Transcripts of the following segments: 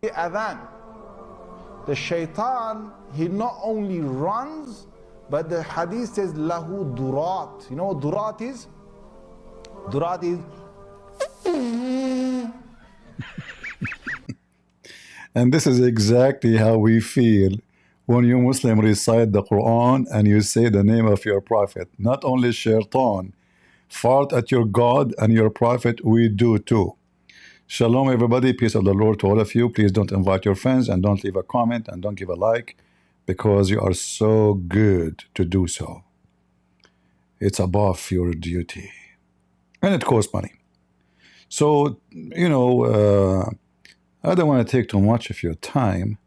adhan. The shaitan, he not only runs, but the hadith says lahu durat. You know what durat is? Durat is And this is exactly how we feel when you Muslim recite the Quran and you say the name of your prophet. Not only shaitan fart at your God and your prophet, we do too. Shalom everybody, peace of the Lord to all of you. Please don't invite your friends and don't leave a comment and don't give a like, because you are so good to do so. It's above your duty and it costs money. So, you know, I don't want to take too much of your time,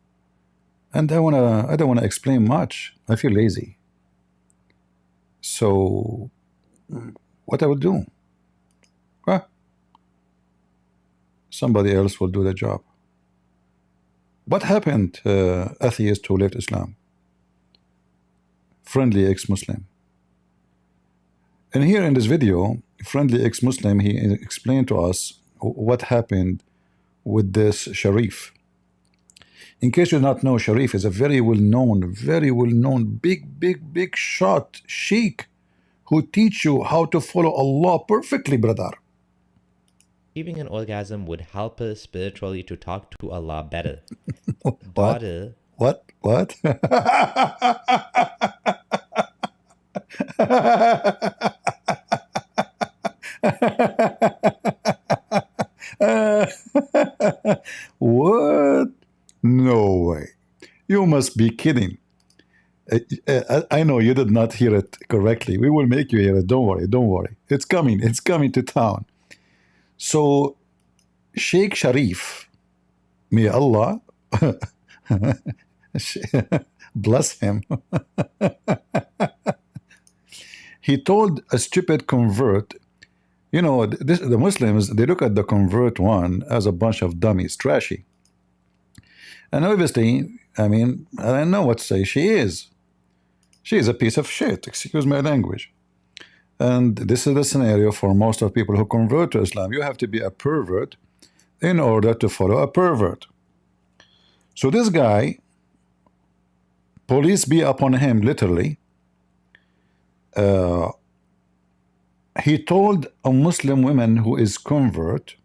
and I don't want to explain much. I feel lazy. So what I will do? Somebody else will do the job. What happened, atheist who left Islam? Friendly ex-Muslim. And here in this video, friendly ex-Muslim, he explained to us what happened with this Sharif. In case you do not know, Sharif is a very well-known, big shot sheikh who teach you how to follow Allah perfectly, brother. Achieving an orgasm would help us spiritually to talk to Allah better. What? Daughter, What? What? No way. You must be kidding. I know you did not hear it correctly. We will make you hear it. Don't worry. It's coming to town. So Sheikh Sharif, may Allah bless him, he told a stupid convert, you know, the Muslims, they look at the convert one as a bunch of dummies, trashy. And obviously, I mean, I don't know what to say. She is a piece of shit, excuse my language. And this is the scenario for most of people who convert to Islam. You have to be a pervert in order to follow a pervert. So this guy, police be upon him, literally. He told a Muslim woman who is convert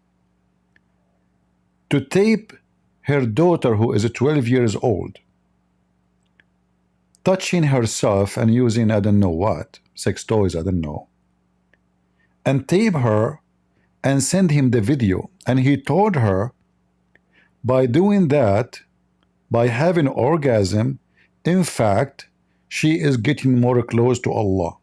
to tape her daughter, who is 12 years old, touching herself and using I don't know what, sex toys, I don't know, and tape her and send him the video. And he told her, by doing that, by having orgasm, in fact, she is getting more close to Allah.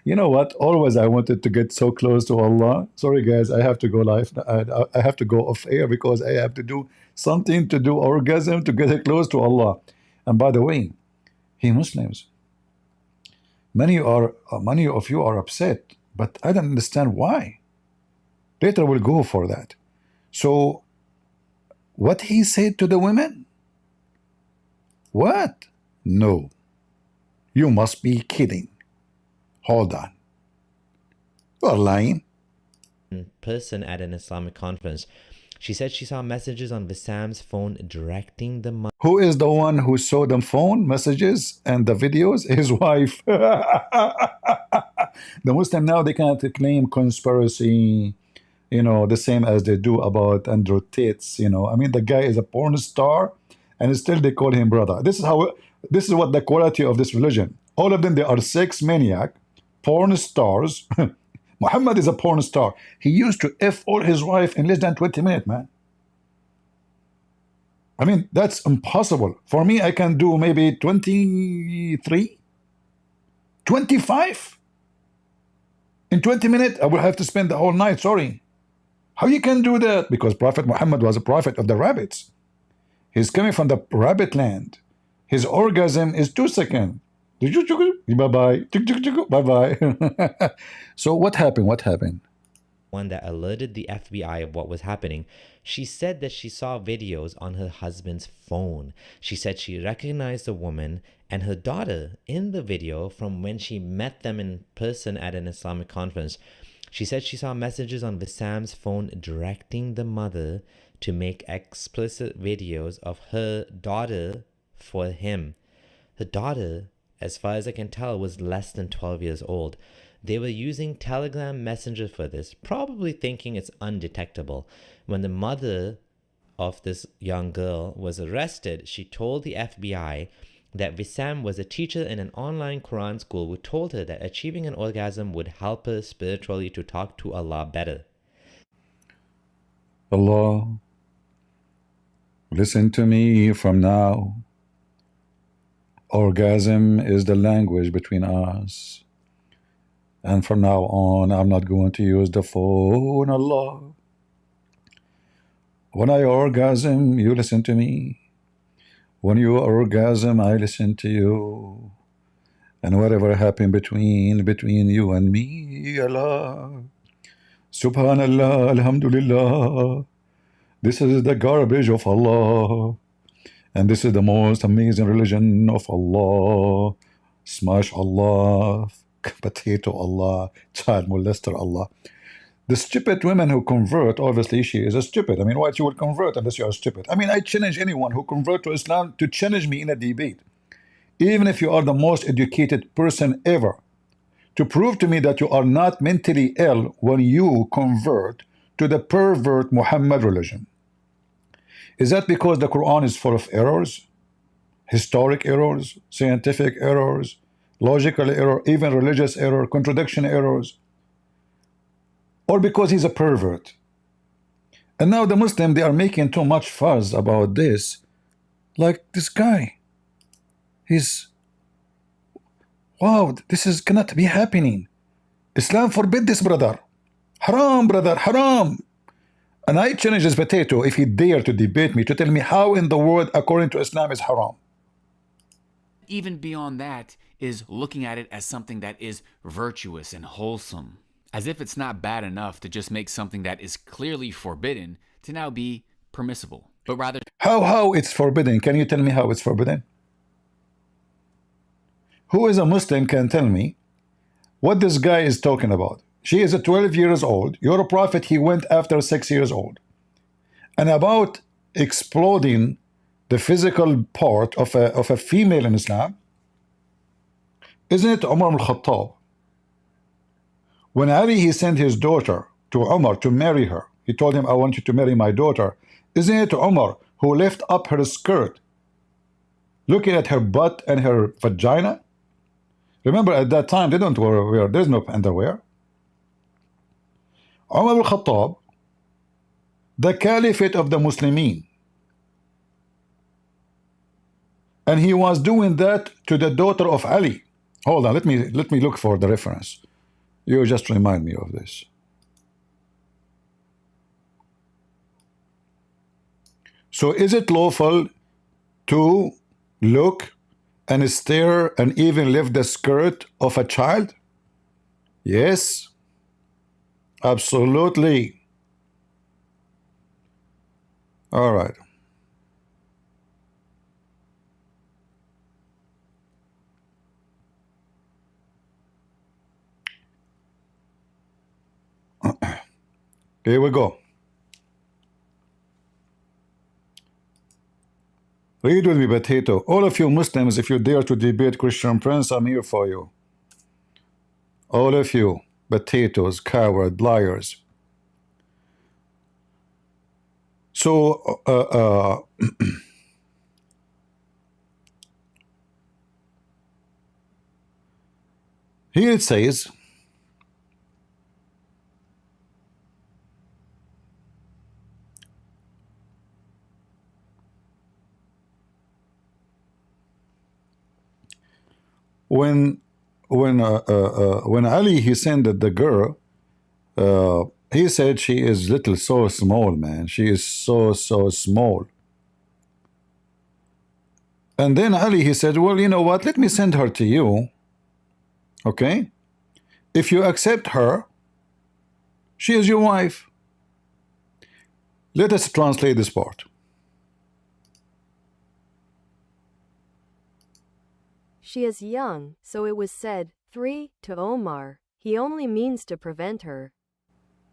You know what? Always I wanted to get so close to Allah. Sorry guys, I have to go live. I have to go off air because I have to do something to do orgasm to get close to Allah. And by the way, hey Muslims, many of you are upset, but I don't understand why. Later we'll go for that. So what he said to the women? What? No. You must be kidding. Hold on. You are lying. person at an Islamic conference. She said she saw messages on Wissam's phone directing the money. Who is the one who saw the phone messages and the videos? His wife. The Muslim now, they can't claim conspiracy, you know, the same as they do about Andrew Tate's, you know. I mean, the guy is a porn star and still they call him brother. This is what the quality of this religion. All of them, they are sex maniac, porn stars. Muhammad is a porn star. He used to F all his wife in less than 20 minutes, man. I mean, that's impossible. For me, I can do maybe 23, 25. In 20 minutes, I will have to spend the whole night, sorry. How you can do that? Because Prophet Muhammad was a prophet of the rabbits. He's coming from the rabbit land. His orgasm is 2 seconds. Bye-bye. Bye-bye. So what happened? What happened? one that alerted the FBI of what was happening. She said that she saw videos on her husband's phone. She said she recognized the woman and her daughter in the video from when she met them in person at an Islamic conference. She said she saw messages on Wissam's phone directing the mother to make explicit videos of her daughter for him. Her daughter, as far as I can tell, was less than 12 years old. They were using Telegram Messenger for this, probably thinking it's undetectable. When the mother of this young girl was arrested, she told the FBI that Wissam was a teacher in an online Quran school who told her that achieving an orgasm would help her spiritually to talk to Allah better. Allah, listen to me from now. Orgasm is the language between us. And from now on, I'm not going to use the phone, Allah. When I orgasm, you listen to me. When you orgasm, I listen to you. And whatever happened between you and me, Allah. Subhanallah, Alhamdulillah. This is the garbage of Allah. And this is the most amazing religion of Allah. Smash Allah. Potato Allah, child molester Allah. The stupid women who convert, obviously she is a stupid. I mean, why she would convert unless you are stupid? I mean, I challenge anyone who convert to Islam to challenge me in a debate, even if you are the most educated person ever, to prove to me that you are not mentally ill when you convert to the pervert Muhammad religion. Is that because the Quran is full of errors, historic errors, scientific errors, logical error, even religious error, contradiction errors, or because he's a pervert? And now the Muslim, they are making too much fuss about this. Like this guy, he's, wow, this cannot be happening. Islam forbid this, brother. Haram, brother, haram. And I challenge this potato, if he dare to debate me, to tell me how in the world according to Islam is haram. Even beyond that is looking at it as something that is virtuous and wholesome, as if it's not bad enough to just make something that is clearly forbidden to now be permissible, but rather how it's forbidden. Can you tell me how it's forbidden? Who is a Muslim can tell me what this guy is talking about? She is 12 years old. Your prophet, he went after 6 years old. And about exploding the physical part of a female in Islam, isn't it Umar al-Khattab? When Ali, he sent his daughter to Umar to marry her, he told him, I want you to marry my daughter. Isn't it Umar who lifted up her skirt, looking at her butt and her vagina? Remember, at that time, they don't wear, there's no underwear. Umar al-Khattab, the caliphate of the Muslimin, and he was doing that to the daughter of Ali. Hold on, let me look for the reference. You just remind me of this. So is it lawful to look and stare and even lift the skirt of a child? Yes, absolutely. All right. Here we go. Read with me, potato. All of you Muslims, if you dare to debate Christian Prince, I'm here for you. All of you, potatoes, coward, liars. So, here it says, when Ali, he sent the girl, he said she is little, so small, man. She is so small. And then Ali, he said, well, you know what? Let me send her to you. Okay? If you accept her, She is your wife. Let us translate this part. She is young, so it was said, 3, to Omar, he only means to prevent her.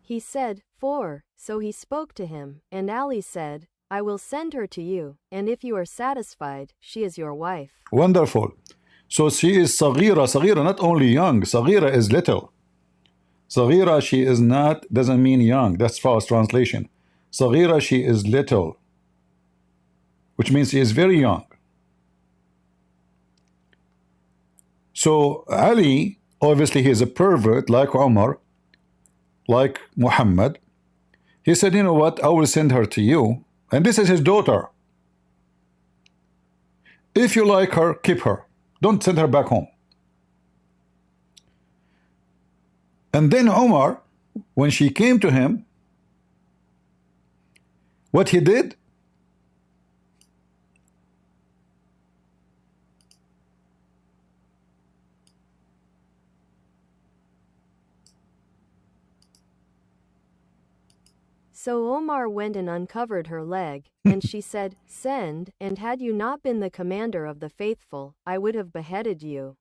He said, 4, so he spoke to him, and Ali said, I will send her to you, and if you are satisfied, she is your wife. Wonderful. So she is صغيرة. صغيرة, not only young. صغيرة is little. صغيرة, she is not, doesn't mean young. That's false translation. صغيرة, she is little, which means she is very young. So Ali, obviously he is a pervert like Umar, like Muhammad. He said, you know what, I will send her to you, and this is his daughter. If you like her, keep her. Don't send her back home. And then Umar, when she came to him, what he did? So Omar went and uncovered her leg, and she said, Send, and had you not been the commander of the faithful, I would have beheaded you.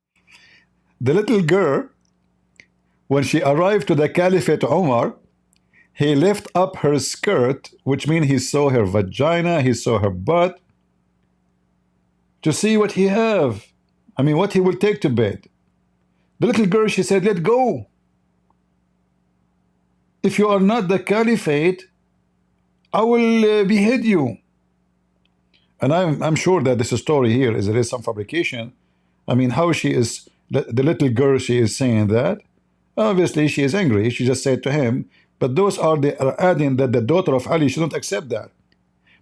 The little girl, when she arrived to the Caliphate Omar, he lift up her skirt, which means he saw her vagina, he saw her butt, to see what he have. I mean, what he will take to bed. The little girl, she said, let go. If you are not the Caliphate, I will behead you. And I'm sure that this story here there is some fabrication. I mean, how she is, the little girl, she is saying that. Obviously, she is angry. She just said to him, but those are adding that the daughter of Ali shouldn't accept that.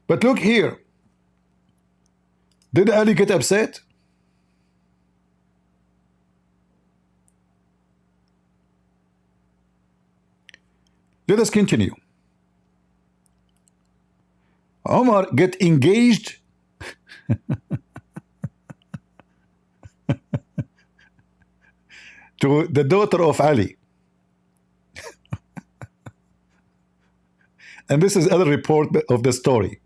But look here. Did Ali get upset? Let us continue. Omar get engaged to the daughter of Ali. And this is other report of the story.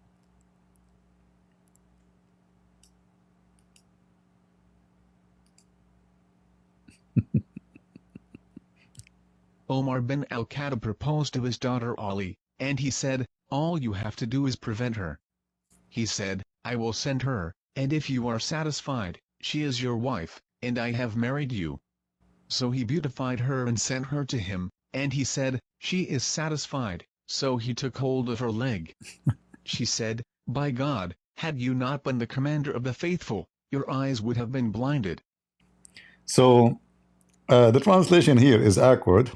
Omar bin al-Khattab proposed to his daughter Ali, and he said, all you have to do is prevent her. He said, I will send her, and if you are satisfied, she is your wife, and I have married you. So he beautified her and sent her to him, and he said, she is satisfied, so he took hold of her leg. She said, by God, had you not been the commander of the faithful, your eyes would have been blinded. So the translation here is awkward.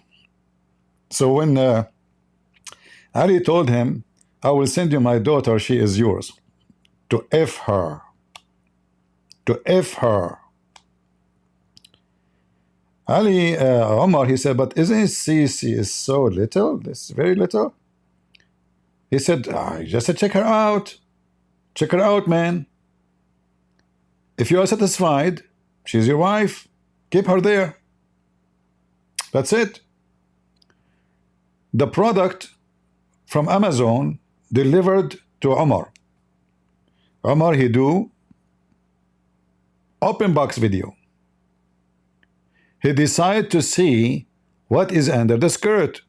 So when Ali told him, I will send you my daughter, she is yours, to F her, to F her. Ali, Omar, he said, but isn't she is so little, this very little? He said, just check her out. Check her out, man. If you are satisfied, she's your wife. Keep her there. That's it. The product from Amazon delivered to Omar. Omar, he do open box video. He decided to see what is under the skirt.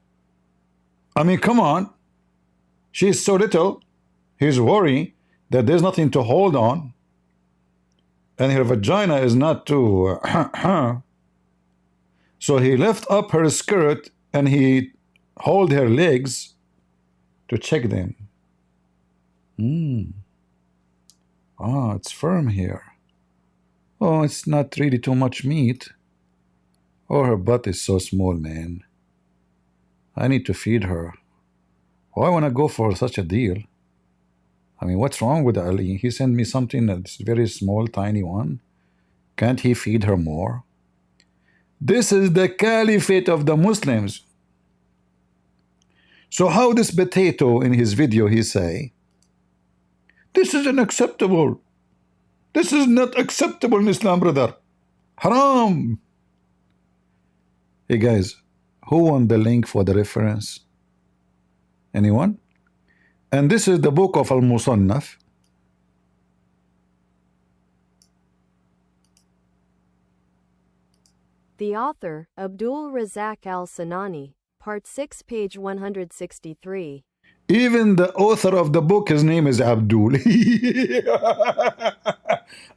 I mean, come on. She's so little. He's worried that there's nothing to hold on. And her vagina is not too... So he lift up her skirt and he hold her legs to check them. Oh, it's firm here. Oh, it's not really too much meat. Oh, her butt is so small, man. I need to feed her. Why want to go for such a deal? I mean, what's wrong with Ali? He sent me something that's very small, tiny one. Can't he feed her more? This is the caliphate of the Muslims. So how this potato in his video he say, this is unacceptable. This is not acceptable in Islam, brother. Haram. Hey guys, Who won the link for the reference? Anyone? And this is the book of Al-Musannaf. The author, Abdul Razak Al-Sanani, Part 6, page 163. Even the author of the book, his name is Abdul.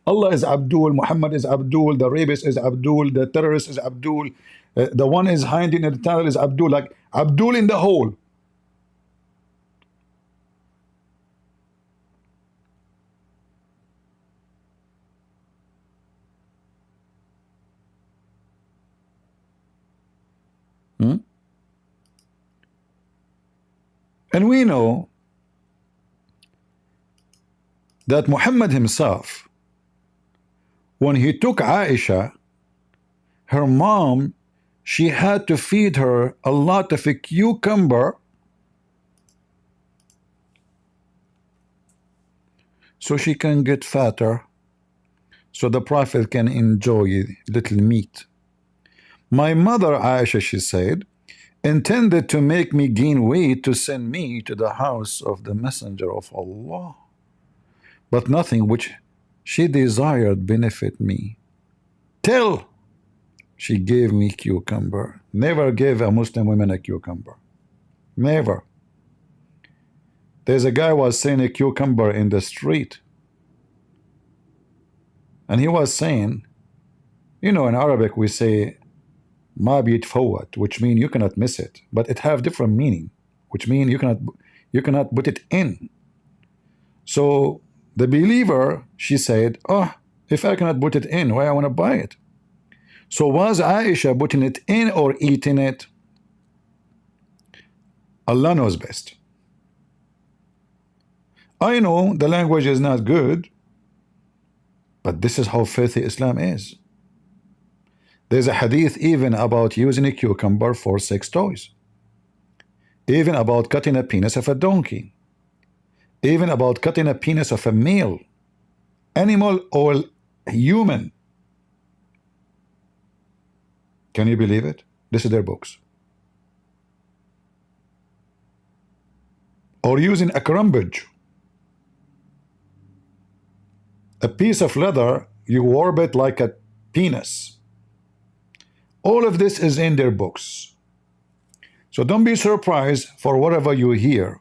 Allah is Abdul, Muhammad is Abdul, the rapist is Abdul, the terrorist is Abdul, the one is hiding in the tunnel is Abdul, like Abdul in the hole. And we know that Muhammad himself, when he took Aisha, her mom, she had to feed her a lot of a cucumber so she can get fatter, so the Prophet can enjoy little meat. My mother Aisha, she said, intended to make me gain weight to send me to the house of the Messenger of Allah, but nothing which she desired benefit me, till she gave me cucumber. Never gave a Muslim woman a cucumber. Never. There's a guy was selling a cucumber in the street, and he was saying, you know, in Arabic we say ma biyitfawat, which means you cannot miss it, but it have different meaning, which means you cannot put it in. So the believer, she said, oh, if I cannot put it in, why I want to buy it? So was Aisha putting it in or eating it? Allah knows best. I know the language is not good, but this is how filthy Islam is. There's a hadith even about using a cucumber for sex toys, even about cutting a penis of a donkey, even about cutting a penis of a male, animal or human. Can you believe it? This is their books. Or using a crumbage, a piece of leather, you warp it like a penis. All of this is in their books. So don't be surprised for whatever you hear.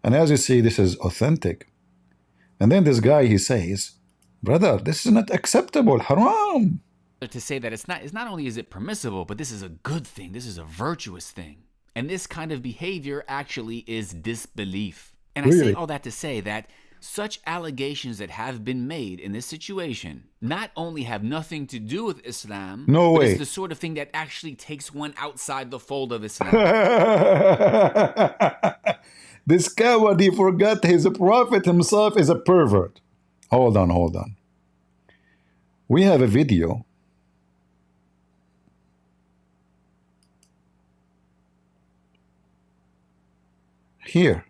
And as you see, this is authentic. And then this guy, he says, brother, this is not acceptable, haram. To say that it's not only is it permissible, but this is a good thing. This is a virtuous thing. And this kind of behavior actually is disbelief. And I say all that to say that such allegations that have been made in this situation not only have nothing to do with Islam, no but way. It's the sort of thing that actually takes one outside the fold of Islam. This coward, he forgot his prophet himself is a pervert. Hold on, hold on. We have a video. Here.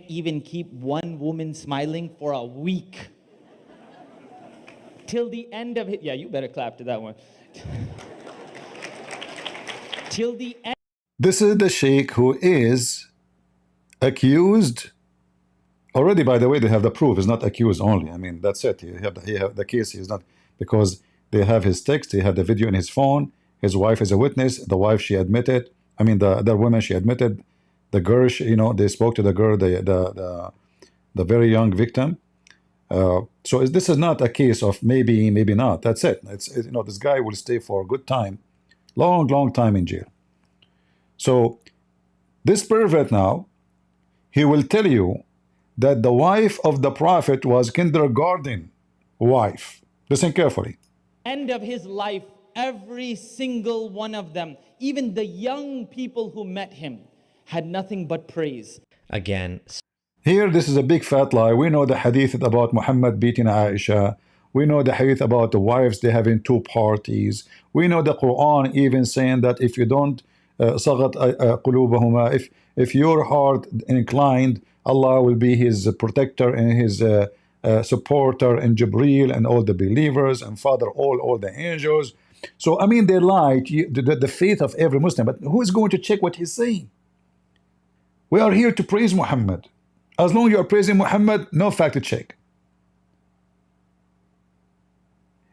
Even keep one woman smiling for a week. Till the end of it. Yeah, you better clap to that one. Till the end. This is the sheikh who is accused. Already, by the way, they have the proof. He's not accused only. I mean, that's it. He have the case. He's not, because they have his text. He had the video in his phone. His wife is a witness. The wife, she admitted. I mean, the other woman, she admitted. The girl, you know, they spoke to the girl, the very young victim. So this is not a case of maybe, maybe not. That's it. You know, this guy will stay for a good time, long time in jail. So this pervert now, he will tell you that the wife of the Prophet was kindergarten wife. Listen carefully. End of his life, every single one of them, even the young people who met him, had nothing but praise. Again, here, this is a big fat lie. We know the hadith about Muhammad beating Aisha. We know the hadith about the wives, they having two parties. We know the Quran even saying that if you don't صغت قلوبهما, if your heart inclined, Allah will be his protector and his supporter, and Jibreel and all the believers and Father, all the angels. So, I mean, they lie to the faith of every Muslim, but who is going to check what he's saying? We are here to praise Muhammad. As long as you are praising Muhammad, no fact check.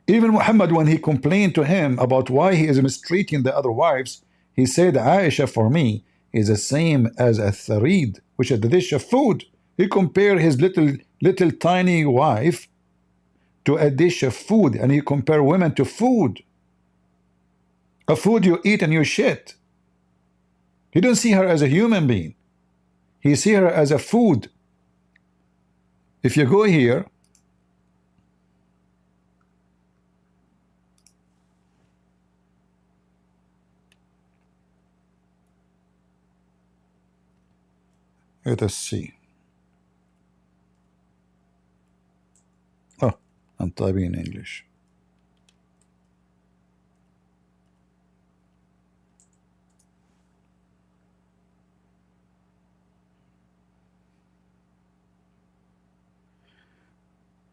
Even Muhammad, when he complained to him about why he is mistreating the other wives, he said, Aisha for me is the same as a tharid, which is the dish of food. He compared his little tiny wife to a dish of food, and he compared women to food. A food you eat and you shit. He don't see her as a human being. He see her as a food. If you go here, let us see. Oh, I'm typing in English.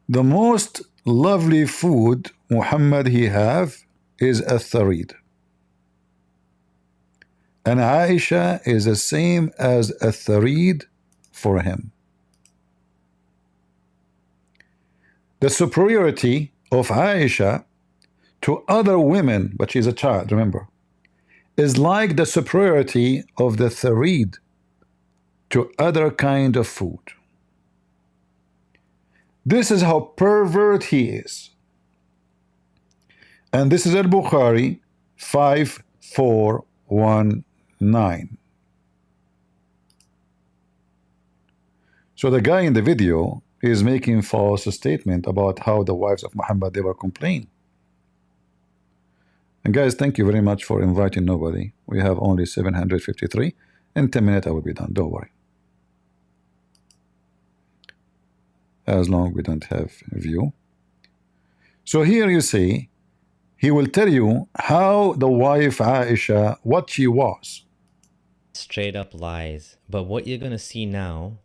The most lovely food Muhammad he have is a tharid. And Aisha is the same as a tharid for him. The superiority of Aisha to other women, but she's a child, remember, is like the superiority of the tharid to other kind of food. This is how pervert he is. And this is Al-Bukhari 5419. So the guy in the video is making false statement about how the wives of Muhammad, they were complaining. And guys, thank you very much for inviting nobody. We have only 753. In 10 minutes I will be done, don't worry. As long as we don't have view. So here you see, he will tell you how the wife Aisha, what she was. Straight up lies. But what you're going to see now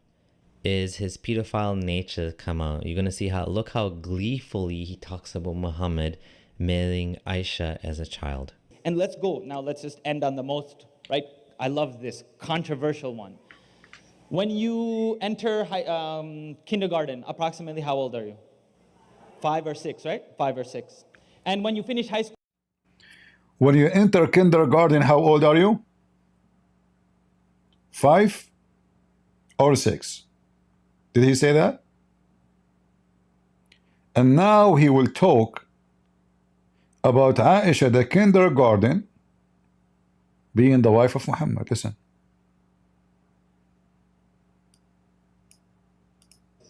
is his pedophile nature come out. You're going to see how, look how gleefully he talks about Muhammad marrying Aisha as a child. And let's go. Now let's just end on the most, right? I love this controversial one. When you enter kindergarten, approximately how old are you? 5 or 6, right? 5 or 6. And when you finish high school? When you enter kindergarten, how old are you? 5 or 6? Did he say that? And now he will talk about Aisha, the kindergarten, being the wife of Muhammad. Listen.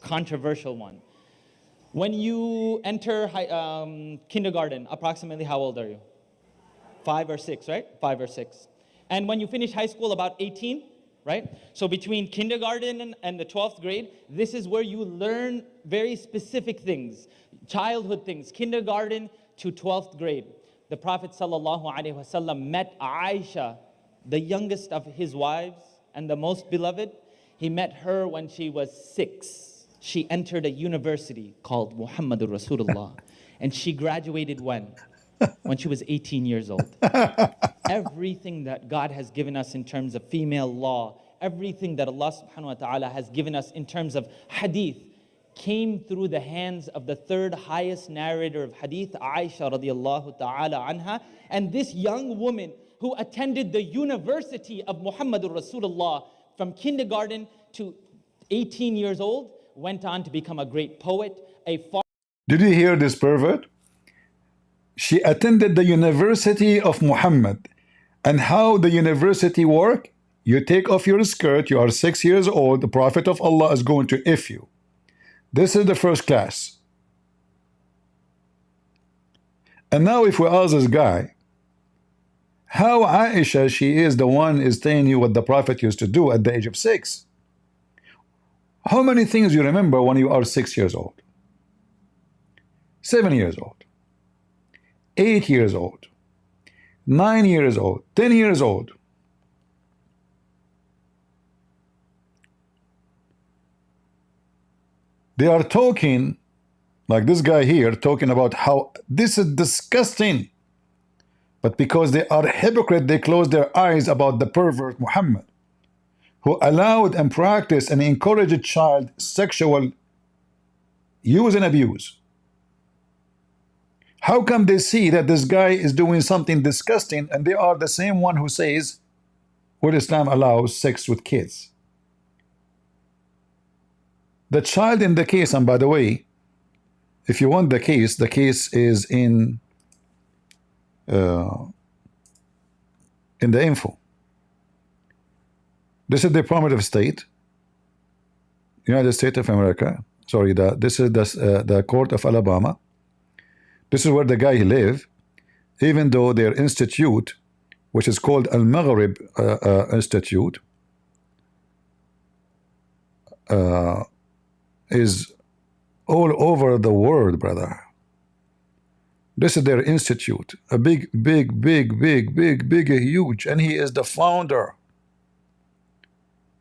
Controversial one. When you enter kindergarten, approximately how old are you? 5 or 6, right? 5 or 6. And when you finish high school, about 18, right? So between kindergarten and the 12th grade, this is where you learn very specific things, childhood things, kindergarten to 12th grade. The Prophet ﷺ met Aisha, the youngest of his wives and the most beloved. He met her when she was 6. She entered a university called Muhammadur Rasulullah. And she graduated when? When she was 18 years old. Everything that God has given us in terms of female law, everything that Allah subhanahu wa ta'ala has given us in terms of hadith, came through the hands of the third highest narrator of hadith, Aisha radiallahu ta'ala anha. And this young woman who attended the university of Muhammadur Rasulullah from kindergarten to 18 years old, went on to become a great poet, Did you hear this pervert? She attended the University of Muhammad. And how the university work? You take off your skirt, you are 6 years old, the Prophet of Allah is going to F you. This is the first class. And now if we ask this guy, how Aisha, she is the one is telling you what the Prophet used to do at the age of 6. How many things you remember when you are 6 years old? 7 years old, 8 years old, 9 years old, 10 years old. They are talking, like this guy here, talking about how this is disgusting. But because they are hypocrite, they close their eyes about the pervert Muhammad, who allowed and practiced and encouraged child sexual use and abuse. How come they see that this guy is doing something disgusting and they are the same one who says, well, Islam allows sex with kids? The child in the case, and by the way, if you want the case is in the info. This is the Department of State, United States of America. Sorry, this is the Court of Alabama. This is where the guy live, even though their institute, which is called Al-Maghrib Institute, is all over the world, brother. This is their institute, a big, huge, and he is the founder.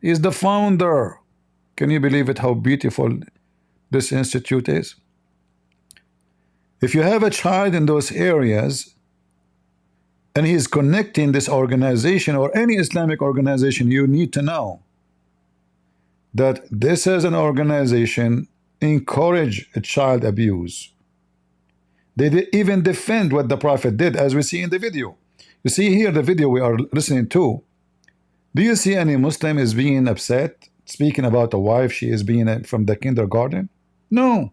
He is the founder. Can you believe it, how beautiful this institute is? If you have a child in those areas and he is connecting this organization or any Islamic organization, you need to know that this is an organization encourage child abuse. They even defend what the Prophet did, as we see in the video. You see here the video we are listening to. Do you see any Muslim is being upset, speaking about a wife she is being from the kindergarten? No.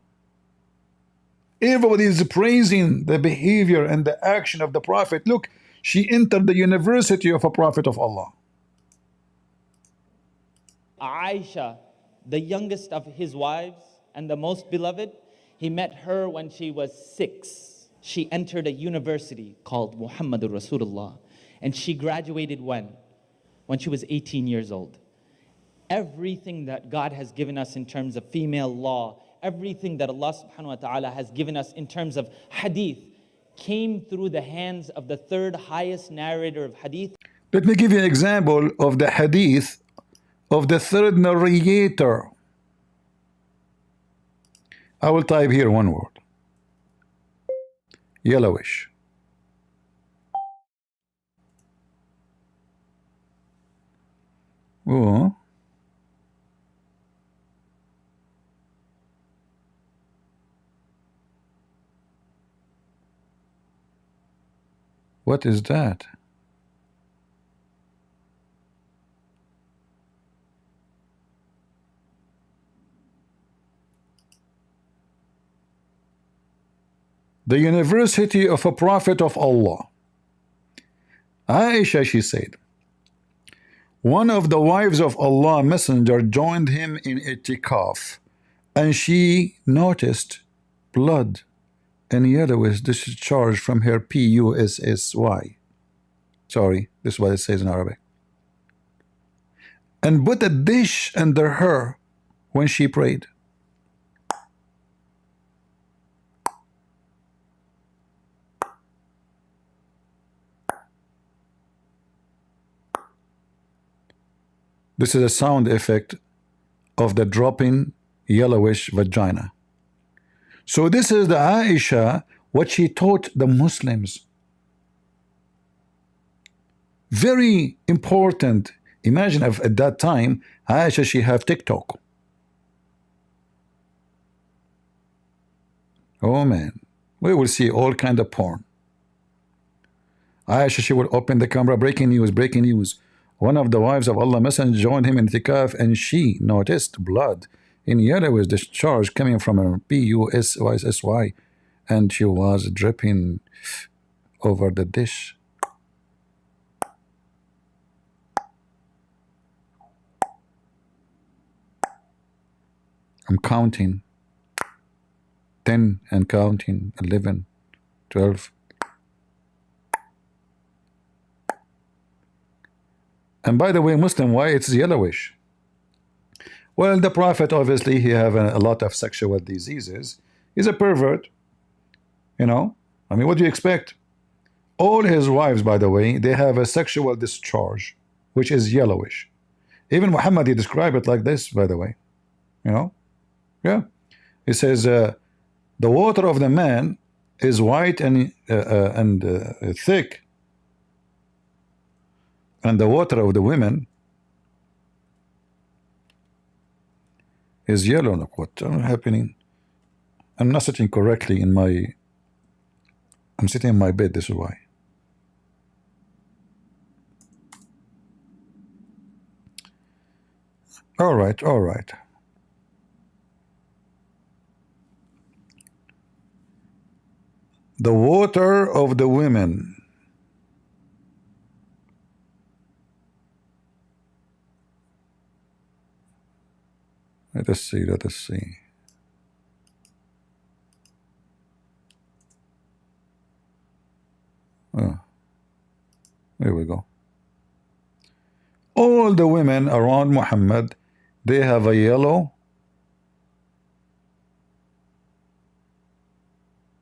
Everybody is praising the behavior and the action of the Prophet. Look, she entered the university of a Prophet of Allah. Aisha, the youngest of his wives and the most beloved, he met her when she was 6. She entered a university called Muhammadur Rasulullah. And she graduated when? When she was 18 years old. Everything that God has given us in terms of female law, everything that Allah subhanahu wa ta'ala has given us in terms of hadith, came through the hands of the third highest narrator of hadith. Let me give you an example of the hadith of the third narrator. I will type here one word. Yellowish. Oh. What is that? The University of a Prophet of Allah. Aisha, she said, one of the wives of Allah Messenger joined him in itikaf, and she noticed blood and yellowish discharge from her PUSSY. Sorry, this is what it says in Arabic. And put a dish under her when she prayed. This is a sound effect of the dropping yellowish vagina. So this is the Aisha, what she taught the Muslims. Very important. Imagine if at that time, Aisha, she have TikTok. Oh man, we will see all kind of porn. Aisha, she will open the camera, breaking news, breaking news. One of the wives of Allah Messenger joined him in itikaf, and she noticed blood in yellowish discharge coming from her PUSSY, and she was dripping over the dish. I'm counting 10 and counting 11, 12. And by the way, Muslim, why it's yellowish? Well, the Prophet, obviously, he have a lot of sexual diseases. He's a pervert, you know. I mean, what do you expect? All his wives, by the way, they have a sexual discharge, which is yellowish. Even Muhammad, he described it like this, by the way. You know? Yeah. He says, the water of the man is white and thick And the water of the women is yellow. Look what's happening. I'm not sitting correctly in my... I'm sitting in my bed, this is why. All right, all right. The water of the women. Let us see, let us see. Oh, here we go. All the women around Muhammad, they have a yellow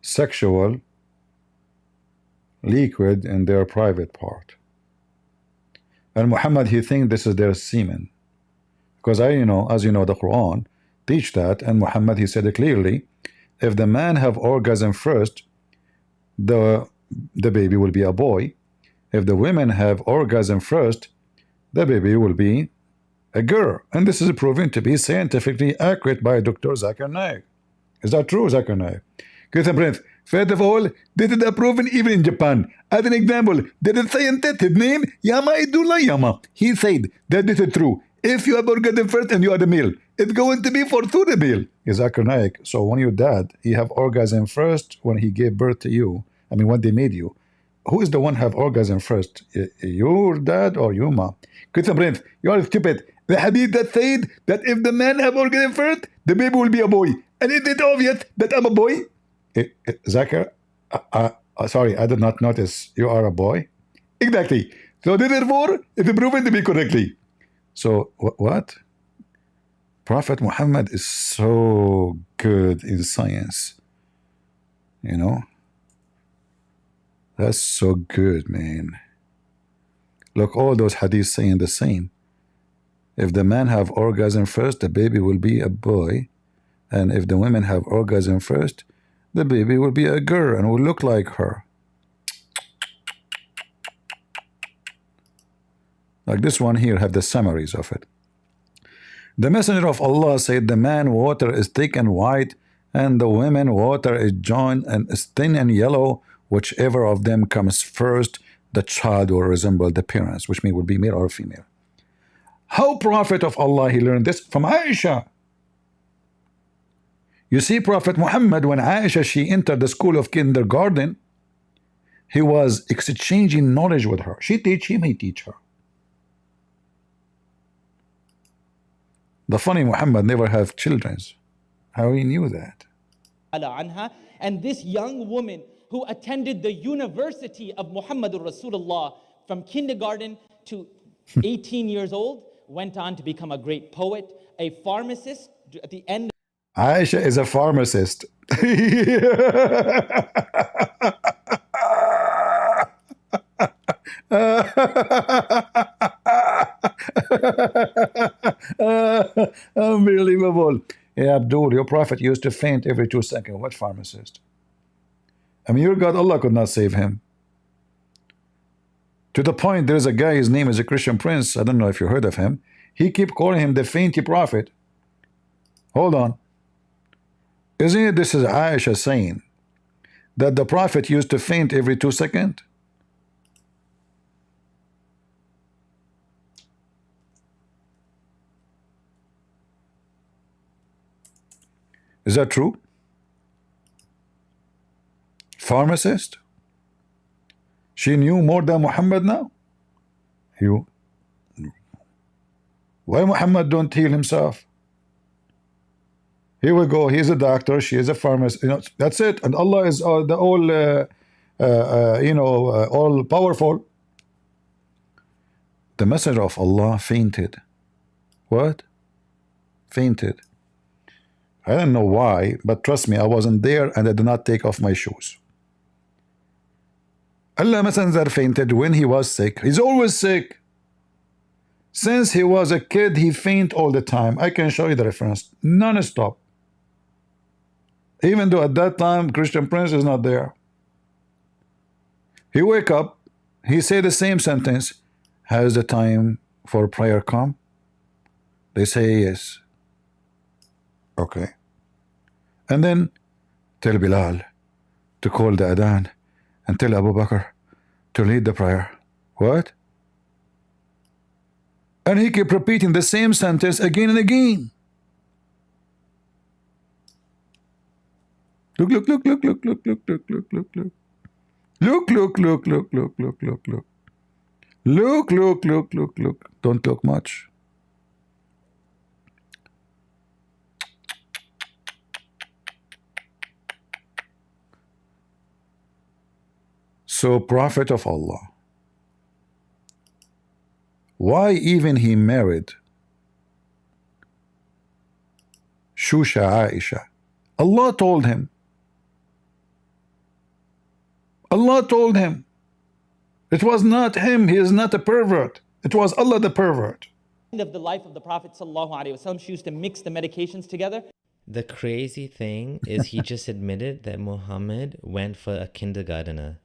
sexual liquid in their private part. And Muhammad, he thinks this is their semen. Because as you know, the Quran teach that, and Muhammad, he said it clearly, if the man have orgasm first, the baby will be a boy. If the women have orgasm first, the baby will be a girl. And this is proven to be scientifically accurate by Dr. Zakir Naik. Is that true, Zakir Naik? Question Prince, first of all, this is proven even in Japan. As an example, there is a scientist, his name Yama Idullah Yama. He said that this is true. If you have orgasm first and you are the male, it's going to be for through the male. Is Zakir Naik. So when your dad, he have orgasm first when he gave birth to you, I mean when they made you, who is the one have orgasm first? Your dad or your mom? Question Prince, you are stupid. The hadith that said that if the man have orgasm first, the baby will be a boy. And is it obvious that I'm a boy? Zakir, sorry, I did not notice you are a boy. Exactly. So therefore, it's proven to be correctly. So what? Prophet Muhammad is so good in science. You know? That's so good, man. Look, all those hadiths saying the same. If the man have orgasm first, the baby will be a boy. And if the women have orgasm first, the baby will be a girl and will look like her. Like this one here have the summaries of it. The Messenger of Allah said, the man water is thick and white, and the women water is joined and is thin and yellow. Whichever of them comes first, the child will resemble the parents, which means would be male or female. How Prophet of Allah he learned this? From Aisha. You see, Prophet Muhammad, when Aisha, she entered the school of kindergarten, he was exchanging knowledge with her. She teach him, he teach her. The funny Muhammad never have children. How he knew that? And this young woman who attended the University of Muhammadur Rasulullah from kindergarten to 18 years old, went on to become a great poet, a pharmacist. At the end, Aisha is a pharmacist. Unbelievable. Yeah, Abdul, your prophet used to faint every 2 seconds. What pharmacist? I mean, your God, Allah could not save him. To the point, there's a guy, his name is a Christian Prince. I don't know if you heard of him. He keep calling him the fainty prophet. Hold on. Isn't it this is Aisha saying that the prophet used to faint every 2 seconds? Is that true? Pharmacist? She knew more than Muhammad now? You. Why Muhammad don't heal himself? Here we go. He's a doctor. She is a pharmacist. You know, that's it. And Allah is the all, all powerful. The Messenger of Allah fainted. What? Fainted. I don't know why, but trust me, I wasn't there and I did not take off my shoes. Allah Messenger fainted when he was sick. He's always sick. Since he was a kid, he faint all the time. I can show you the reference. Non-stop. Even though at that time, Christian Prince is not there. He wake up, he say the same sentence. Has the time for prayer come? They say yes. Okay. And then tell Bilal to call the Adhan and tell Abu Bakr to lead the prayer. What? And he kept repeating the same sentence again and again. Look, look, look, look, look, look, look, look, look, look, look. Look, look, look, look, look, look, look, look. Look, look, look, look, look. Don't look much. So, Prophet of Allah, why even he married Shusha Aisha? Allah told him. Allah told him. It was not him. He is not a pervert. It was Allah the pervert. Of the life of the Prophet ﷺ, she used to mix the medications together. The crazy thing is he just admitted that Muhammad went for a kindergartner.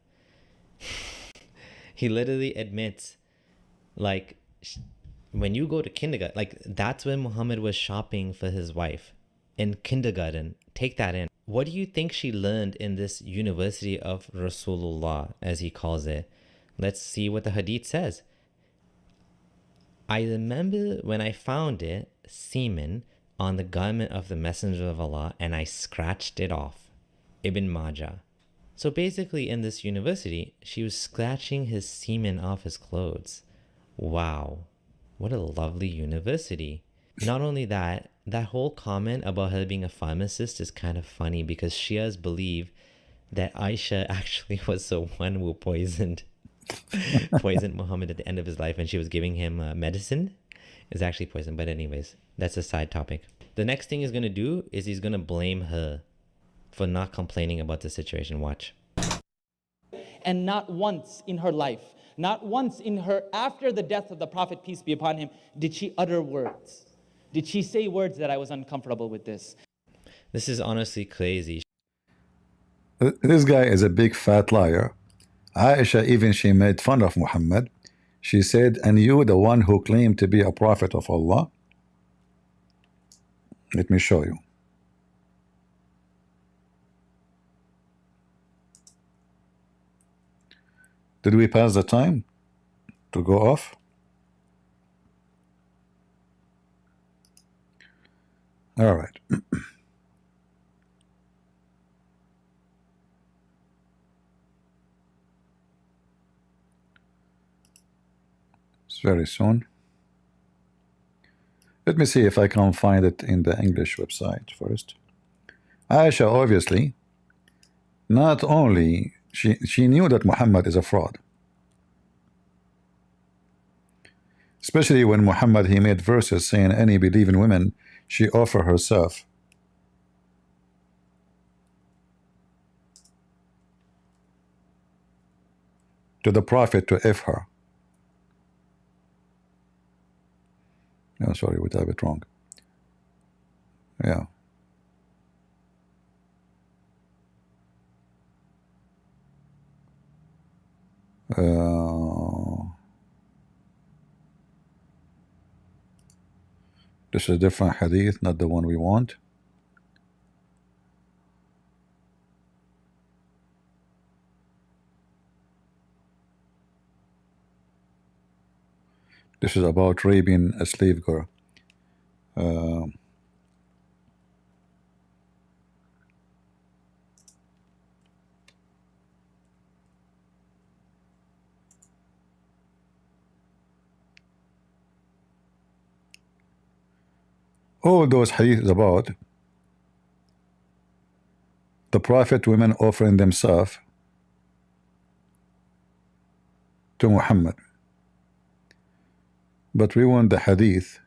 He literally admits, like, when you go to kindergarten, like, that's when Muhammad was shopping for his wife. In kindergarten. Take that in. What do you think she learned in this University of Rasulullah, as he calls it? Let's see what the hadith says. I remember when I found it, semen, on the garment of the Messenger of Allah, and I scratched it off. Ibn Majah. So basically in this university, she was scratching his semen off his clothes. Wow. What a lovely university. Not only that, that whole comment about her being a pharmacist is kind of funny because Shias believe that Aisha actually was the one who poisoned Muhammad at the end of his life, and she was giving him medicine. It's actually poison, but anyways, that's a side topic. The next thing he's going to do is he's going to blame her for not complaining about the situation. Watch. And not once in her life, not once in her, after the death of the Prophet, peace be upon him, did she utter words. Did she say words that I was uncomfortable with this? This is honestly crazy. This guy is a big fat liar. Aisha, even she made fun of Muhammad. She said, and you, the one who claimed to be a prophet of Allah? Let me show you. Did we pass the time to go off? All right. It's very soon. Let me see if I can find it in the English website first. Aisha, obviously, not only she knew that Muhammad is a fraud. Especially when Muhammad, he made verses saying any believing women, she offer herself. To the Prophet to F her. No, sorry, we type it wrong. Yeah. This is a different hadith, not the one we want. This is about raping a slave girl. All those hadiths about the Prophet women offering themselves to Muhammad. But we want the hadith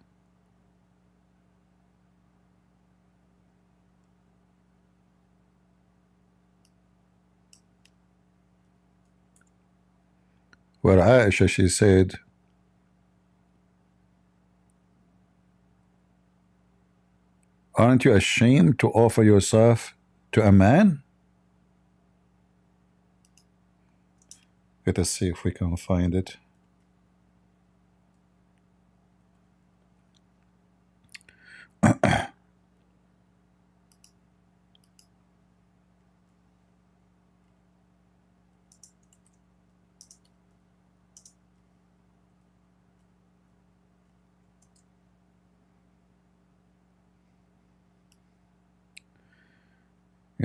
where Aisha, she said, aren't you ashamed to offer yourself to a man? Let us see if we can find it.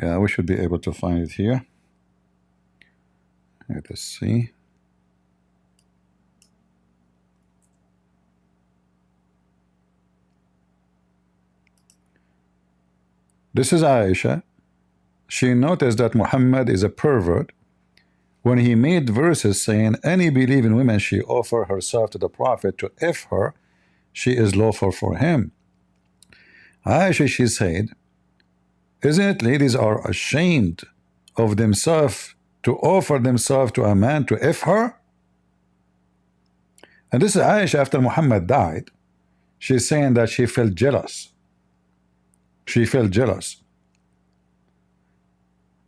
Yeah, we should be able to find it here. Let us see. This is Aisha. She noticed that Muhammad is a pervert when he made verses saying any believing woman she offer herself to the Prophet to if her, she is lawful for him. Aisha, she said, isn't it ladies are ashamed of themselves to offer themselves to a man to if her? And this is Aisha after Muhammad died. She's saying that she felt jealous. She felt jealous.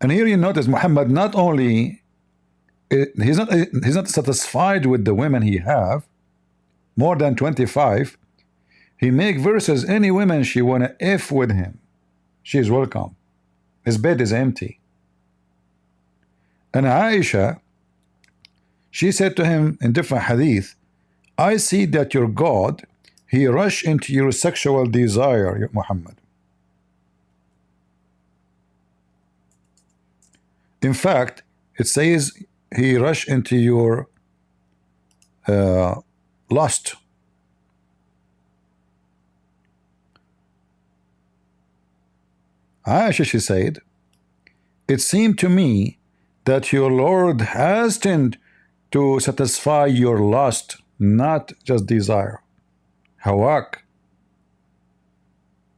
And here you notice Muhammad not only he's not satisfied with the women he have, more than 25. He make verses any women she wanna if with him, she is welcome. His bed is empty. And Aisha, she said to him in different hadith, I see that your God, he rush into your sexual desire, Muhammad. In fact, it says he rush into your lust. Aisha, she said, it seemed to me that your Lord has tended to satisfy your lust, not just desire. Hawak.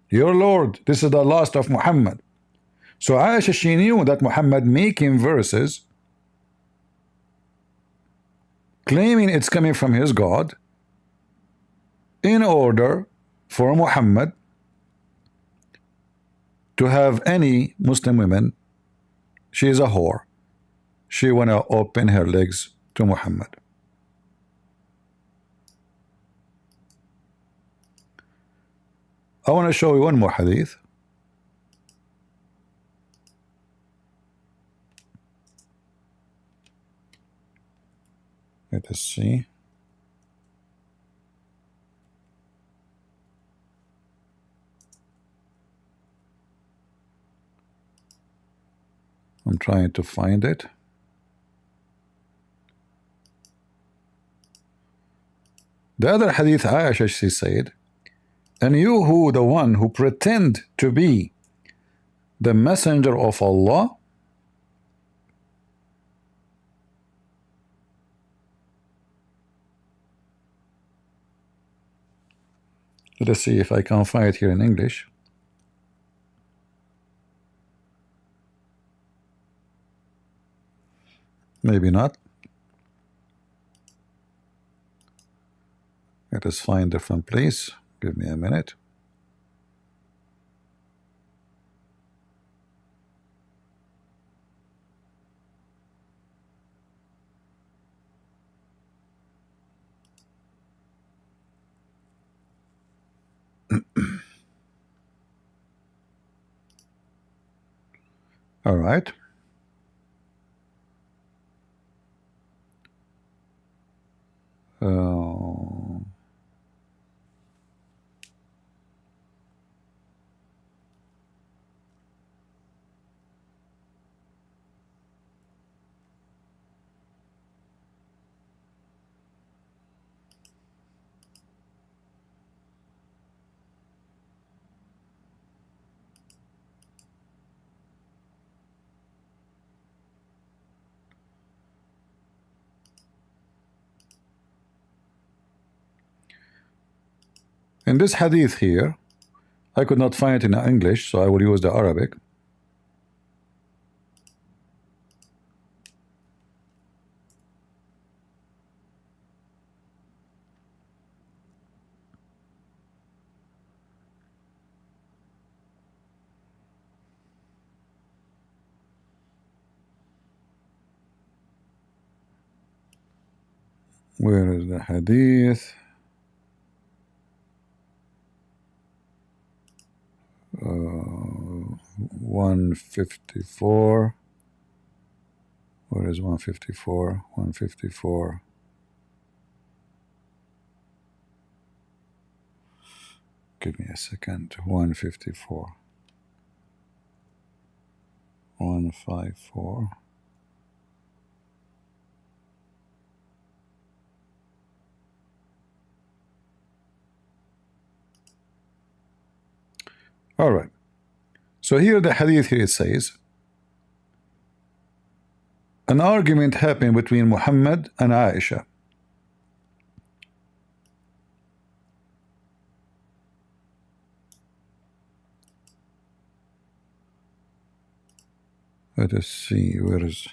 Your Lord, this is the lust of Muhammad. So Aisha, she knew that Muhammad making verses claiming it's coming from his God in order for Muhammad to have any Muslim women. She is a whore. She wanna open her legs to Muhammad. I want to show you one more hadith. Let us see. I'm trying to find it. The other hadith, Aisha, she said, and you who the one who pretend to be the messenger of Allah, let us see if I can find it here in English. Maybe not. Let us find a different place. Give me a minute. All right. In this hadith here, I could not find it in English, so I will use the Arabic. Where is the hadith? 154. Where is 154? 154. Give me a second. 154. 154. All right. So here the hadith here it says, an argument happened between Muhammad and Aisha. Let us see, where is...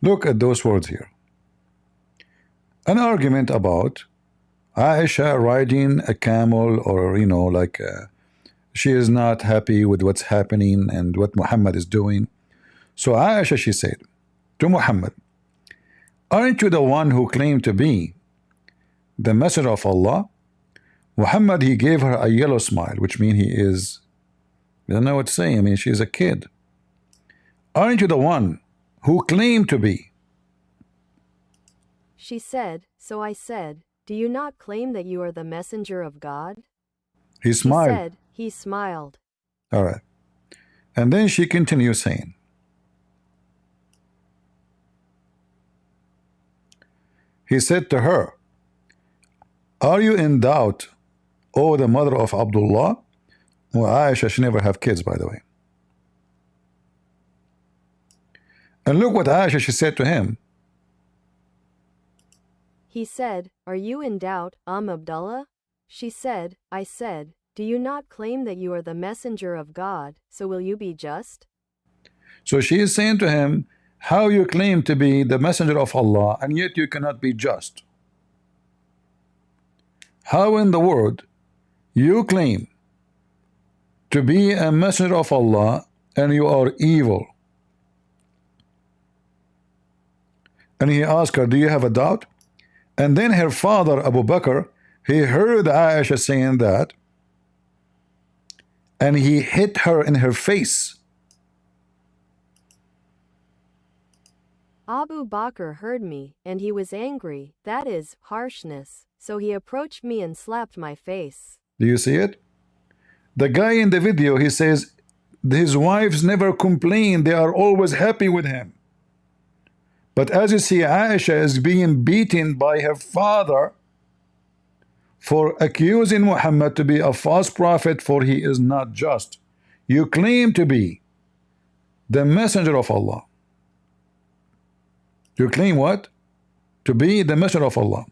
Look at those words here. An argument about Aisha riding a camel, or you know, like she is not happy with what's happening and what Muhammad is doing. So Aisha, she said to Muhammad, aren't you the one who claimed to be the messenger of Allah? Muhammad, he gave her a yellow smile, which means he is, I don't know what to say, I mean, she's a kid. Aren't you the one who claimed to be? She said, so I said, do you not claim that you are the messenger of God? He smiled. She said, he smiled. All right. And then she continues saying, he said to her, are you in doubt, O the mother of Abdullah? Well, Aisha, she never have kids, by the way. And look what Aisha, she said to him. He said, are you in doubt, Abdullah? She said, I said, do you not claim that you are the messenger of God, so will you be just? So she is saying to him, how you claim to be the messenger of Allah and yet you cannot be just? How in the world you claim to be a messenger of Allah and you are evil? And he asked her, do you have a doubt? And then her father, Abu Bakr, he heard Aisha saying that, and he hit her in her face. Abu Bakr heard me, and he was angry, that is, harshness, so he approached me and slapped my face. Do you see it? The guy in the video, he says, his wives never complain, they are always happy with him. But as you see, Aisha is being beaten by her father for accusing Muhammad to be a false prophet, for he is not just. You claim to be the messenger of Allah. You claim what? To be the messenger of Allah.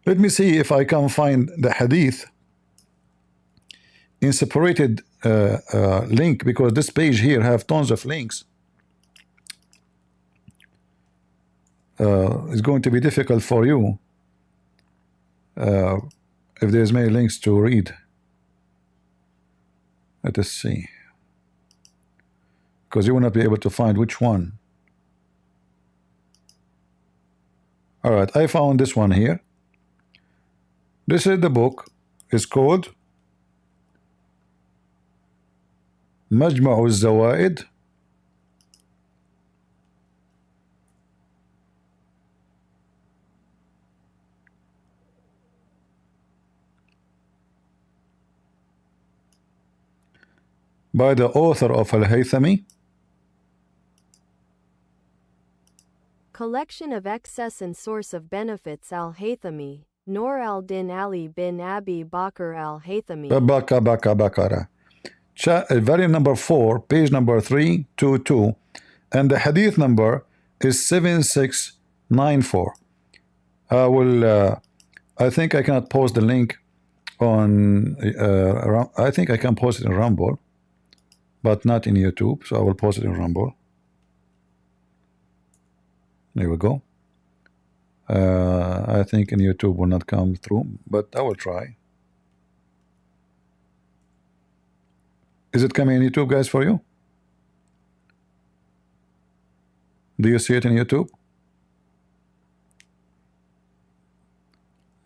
Let me see if I can find the hadith in separated link, because this page here have tons of links. It's going to be difficult for you if there's many links to read. Let us see, because you will not be able to find which one. All right, I found this one here. This is the book. It's called Majma'u al-Zawaid by the author of Al-Haythami. Collection of excess and source of benefits Al-Haythami, Nur al-Din Ali bin Abi Bakr al-Haythami. Bakara. Volume number 4, page number 322, and the hadith number is 7694. I will. I think I cannot post the link on. I think I can post it in Rumble, but not in YouTube. So I will post it in Rumble. There we go. I think in YouTube will not come through, but I will try. Is it coming in YouTube, guys, for you? Do you see it in YouTube?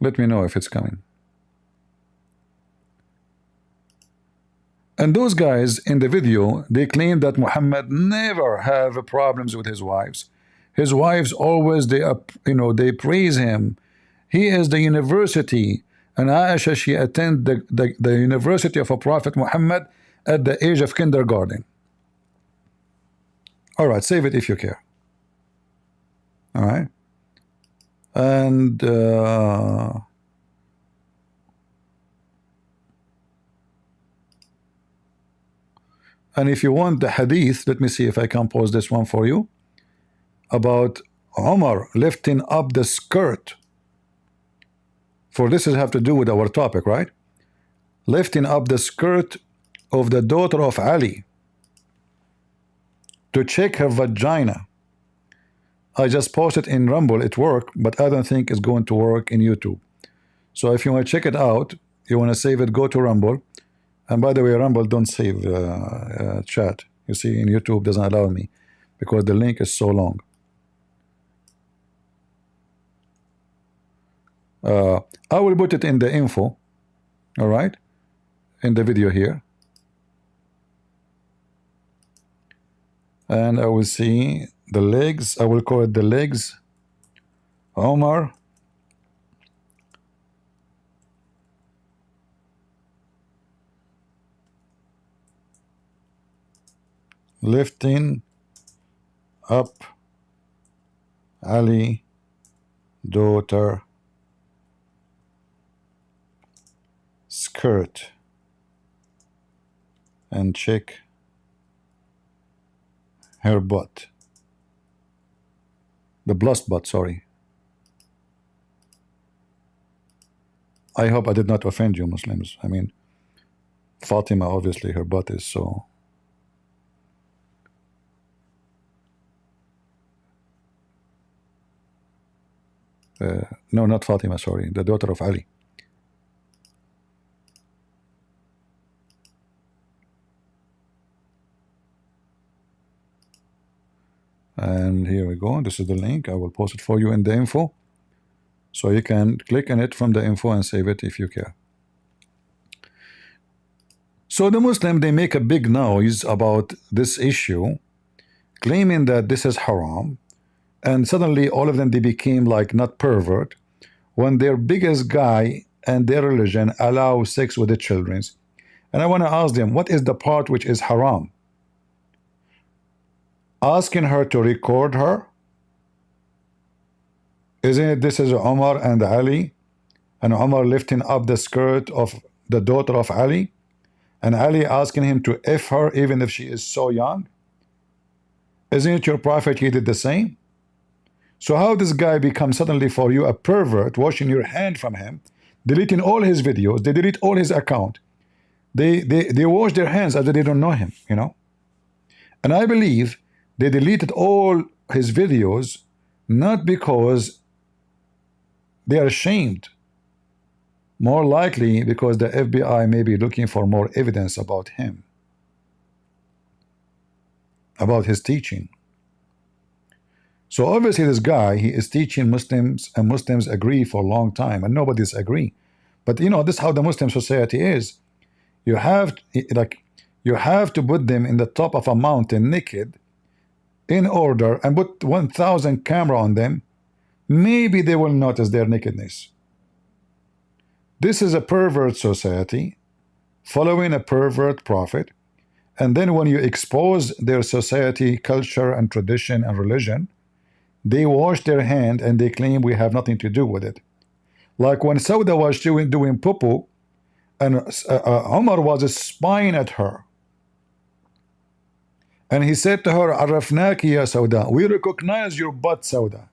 Let me know if it's coming. And those guys in the video, they claim that Muhammad never have problems with his wives. His wives always, they praise him. He is the university. And Aisha, she attended the university of a Prophet Muhammad at the age of kindergarten. All right, save it if you care. All right. And if you want the hadith, let me see if I can pause this one for you, about Umar lifting up the skirt. For this is have to do with our topic, right? Lifting up the skirt of the daughter of Ali to check her vagina. I just posted in Rumble, it worked, but I don't think it's going to work in YouTube. So if you want to check it out, you want to save it, go to Rumble. And by the way, Rumble don't save chat. You see, in YouTube doesn't allow me because the link is so long. I will put it in the info, all right, in the video here. And I will see the legs, I will call it the legs. Omar lifting up Ali daughter skirt and check her butt, the blessed butt, sorry. I hope I did not offend you Muslims. I mean, Fatima, obviously her butt is so. No, not Fatima, sorry, the daughter of Ali. And here we go. This is the link. I will post it for you in the info, so you can click on it from the info and save it if you care. So the Muslim, they make a big noise about this issue, claiming that this is haram, and suddenly all of them, they became like not pervert when their biggest guy and their religion allow sex with the children. And I want to ask them, what is the part which is haram? Asking her to record her? Isn't it this is Umar and Ali, and Umar lifting up the skirt of the daughter of Ali, and Ali asking him to F her even if she is so young? Isn't it your prophet, he did the same? So how this guy becomes suddenly for you a pervert, washing your hand from him, deleting all his videos, they delete all his account, they wash their hands as they don't know him, you know? And I believe they deleted all his videos not because they are ashamed, more likely because the FBI may be looking for more evidence about him, about his teaching. So obviously this guy, he is teaching Muslims, and Muslims agree for a long time, and nobody's agree. But you know, this is how the Muslim society is. You have to put them in the top of a mountain naked in order and put 1,000 camera on them. Maybe they will notice their nakedness. This is a pervert society following a pervert prophet, and then when you expose their society, culture and tradition and religion, they wash their hand and they claim we have nothing to do with it. Like when Sauda was doing poo-poo, and Umar was spying at her, and he said to her, Arrafnaki ya Sauda, we recognize your butt, Sauda.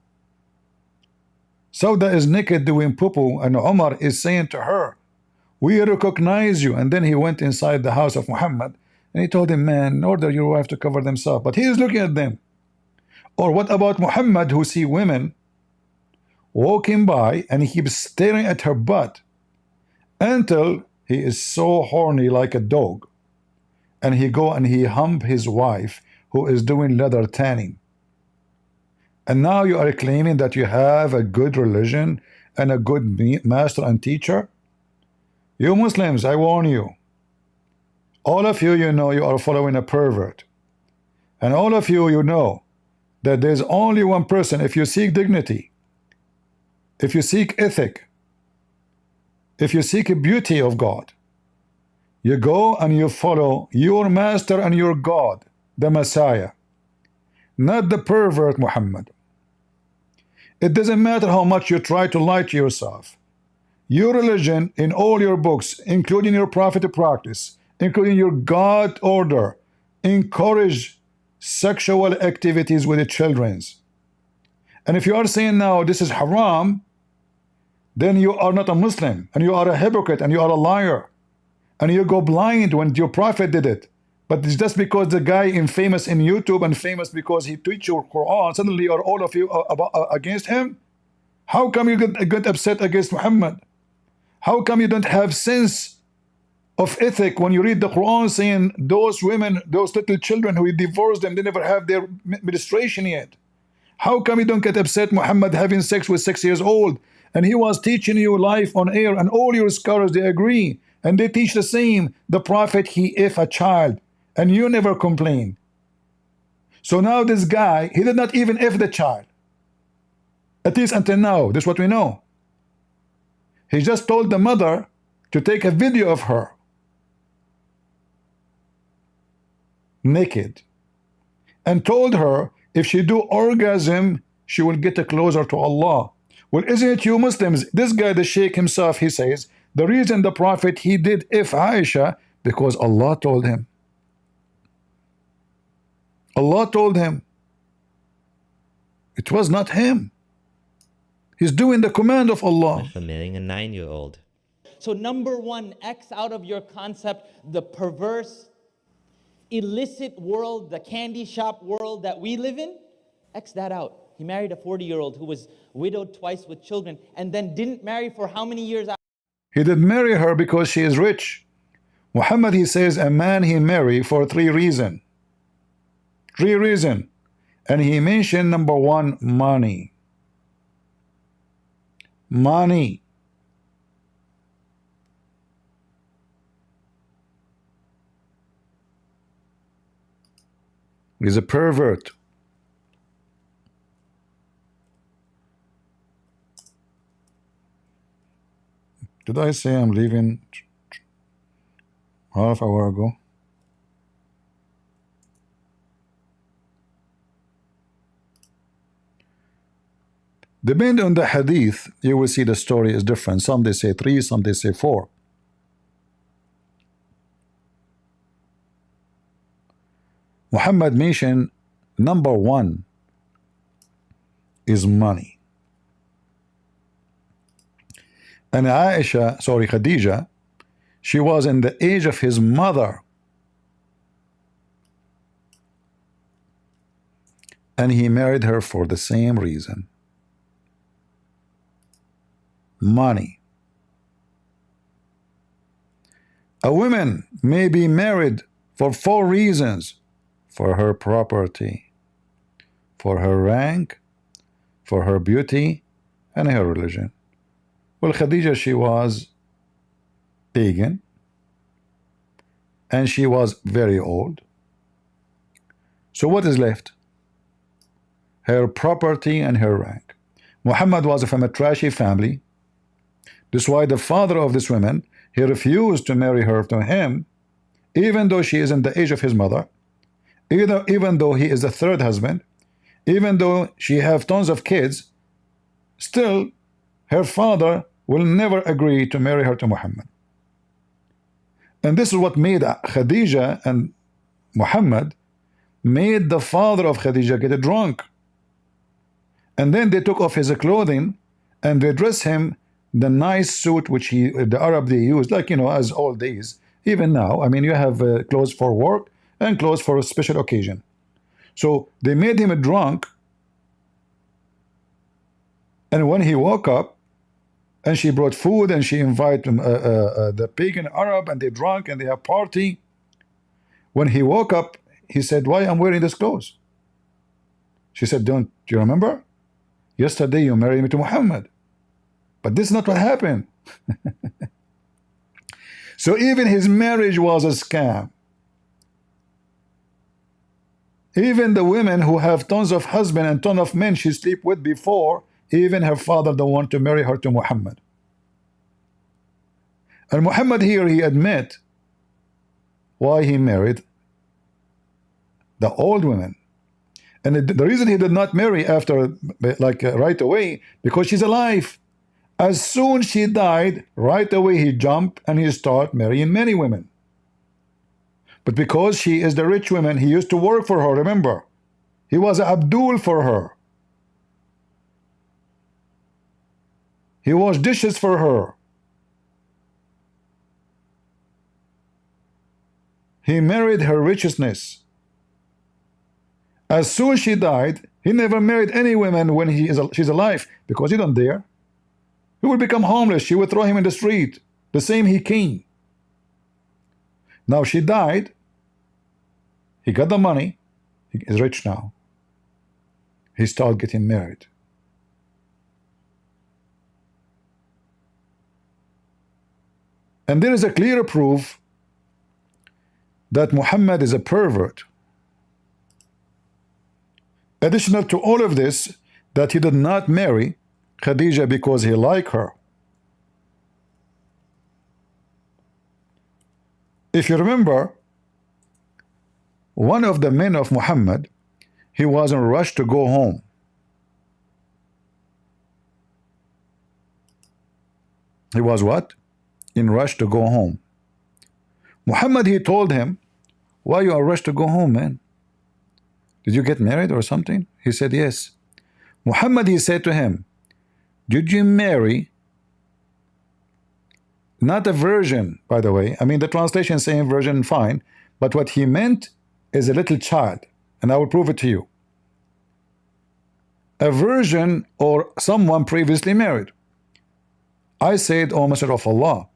Sauda is naked doing poo-poo, and Umar is saying to her, we recognize you. And then he went inside the house of Muhammad and he told him, man, order your wife to cover themselves. But he is looking at them. Or what about Muhammad, who see women walking by and he keeps staring at her butt until he is so horny like a dog, and he go and he hump his wife who is doing leather tanning. And now you are claiming that you have a good religion and a good master and teacher? You Muslims, I warn you, All of you, you know you are following a pervert. And all of you, you know that there's only one person. If you seek dignity, if you seek ethic, if you seek a beauty of God, you go and you follow your master and your God, the Messiah, not the pervert Muhammad. It doesn't matter how much you try to lie to yourself. Your religion, in all your books, including your prophet practice, including your God order, encourage sexual activities with the children. And if you are saying now this is haram, then you are not a Muslim, and you are a hypocrite, and you are a liar, and you go blind when your prophet did it. But it's just because the guy is famous in YouTube and famous because he teaches your Quran, suddenly are all of you against him? How come you get upset against Muhammad? How come you don't have sense of ethic when you read the Quran saying those women, those little children who divorced them, they never have their menstruation yet? How come you don't get upset Muhammad having sex with 6 years old? And he was teaching you life on air, and all your scholars, they agree. And they teach the same. The prophet, he if a child. And you never complain. So now this guy, he did not even if the child. At least until now, this is what we know. He just told the mother to take a video of her naked, and told her if she do orgasm, she will get closer to Allah. Well, isn't it you Muslims? This guy, the Sheikh himself, he says, the reason the Prophet, he did if Aisha, because Allah told him. Allah told him. It was not him. He's doing the command of Allah. Familing a 9-year-old. So number one, X out of your concept, the perverse, illicit world, the candy shop world that we live in. X that out. He married a 40-year-old who was widowed twice with children and then didn't marry for how many years? He did marry her because she is rich. Muhammad, he says, a man he marry for 3 reasons. 3 reasons. And he mentioned number 1, money. Money. He's a pervert. Did I say I'm leaving half hour ago? Depending on the hadith, you will see the story is different. Some they say 3, some they say 4. Muhammad mentioned number 1 is money. And Khadija, she was in the age of his mother. And he married her for the same reason. Money. A woman may be married for 4 reasons. For her property, for her rank, for her beauty, and her religion. Well, Khadija, she was pagan, and she was very old. So what is left? Her property and her rank. Muhammad was from a trashy family. That's why the father of this woman, he refused to marry her to him, even though she is in the age of his mother, even though he is the 3rd husband, even though she have tons of kids, still her father will never agree to marry her to Muhammad. And this is what made Khadija and Muhammad made the father of Khadija get drunk. And then they took off his clothing and they dressed him the nice suit which the Arab they use, like, you know, as old days. Even now, I mean, you have clothes for work and clothes for a special occasion. So they made him a drunk, and when he woke up, and she brought food, and she invited the pagan Arab, and they drank, and they have party. When he woke up, he said, "Why I'm wearing this clothes?" She said, "Do you remember? Yesterday you married me to Muhammad." But this is not what happened. So even his marriage was a scam. Even the women who have tons of husband and tons of men she sleep with before, even her father don't want to marry her to Muhammad. And Muhammad here, he admit why he married the old women. And the reason he did not marry after, like right away, because she's alive. As soon she died, right away he jumped and he started marrying many women. But because she is the rich woman, he used to work for her, remember? He was Abdul for her. He washed dishes for her. He married her richness. As soon as she died, he never married any women when she's alive, because he don't dare. He would become homeless. She would throw him in the street, the same he came. Now she died. He got the money. He is rich now. He started getting married. And there is a clear proof that Muhammad is a pervert. Additional to all of this, that he did not marry Khadija because he liked her. If you remember, one of the men of Muhammad, he was in a rush to go home. He was what? In rush to go home. Muhammad, he told him, why you are rushed to go home, man? Did you get married or something? He said, yes. Muhammad, he said to him, did you marry, not a virgin, by the way. I mean, the translation is saying virgin, fine. But what he meant is a little child. And I will prove it to you. A virgin or someone previously married. I said, O Messenger of Allah,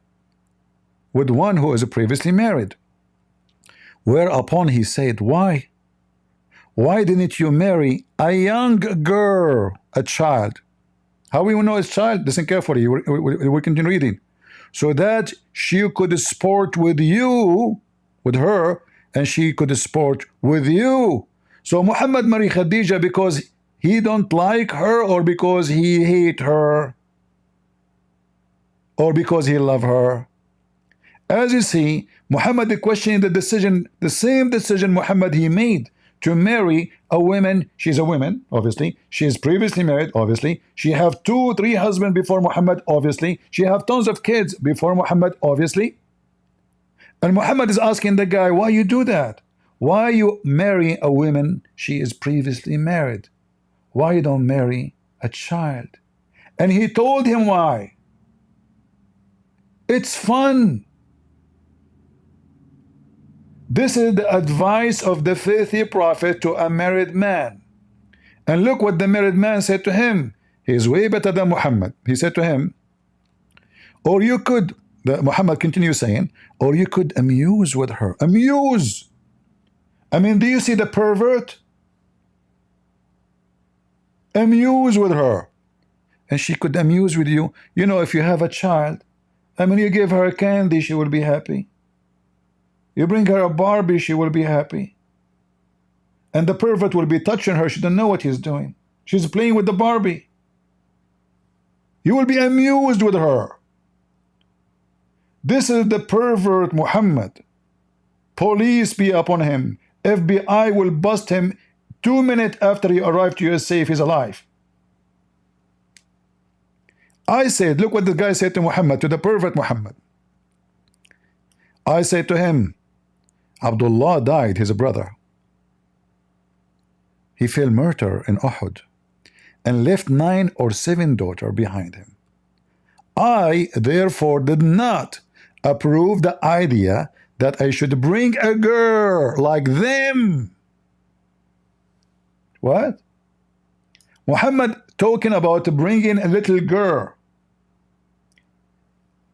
with one who is previously married. Whereupon he said, why? Why didn't you marry a young girl, a child? How we know it's child? Listen carefully, we continue reading. So that she could sport with you, with her, and she could sport with you. So Muhammad married Khadija because he don't like her, or because he hate her, or because he love her. As you see, Muhammad questioning the decision, the same decision Muhammad he made to marry a woman. She's a woman, obviously. She is previously married, obviously. She have 2-3 husbands before Muhammad, obviously. She have tons of kids before Muhammad, obviously. And Muhammad is asking the guy, why you do that? Why you marry a woman she is previously married? Why you don't marry a child? And he told him why. It's fun. This is the advice of the faithful prophet to a married man. And look what the married man said to him. He is way better than Muhammad. He said to him, or you could, Muhammad continues saying, or you could amuse with her. Amuse. I mean, do you see the pervert? Amuse with her. And she could amuse with you. You know, if you have a child, I mean, you give her a candy, she will be happy. You bring her a Barbie, she will be happy. And the pervert will be touching her. She doesn't know what he's doing. She's playing with the Barbie. You will be amused with her. This is the pervert Muhammad. Police be upon him. FBI will bust him 2 minutes after he arrived to USA if he's alive. I said, look what the guy said to Muhammad, to the pervert Muhammad. I said to him, Abdullah died, his brother. He fell martyr in Uhud and left 9 or 7 daughters behind him. I therefore did not approve the idea that I should bring a girl like them. What? Muhammad talking about bringing a little girl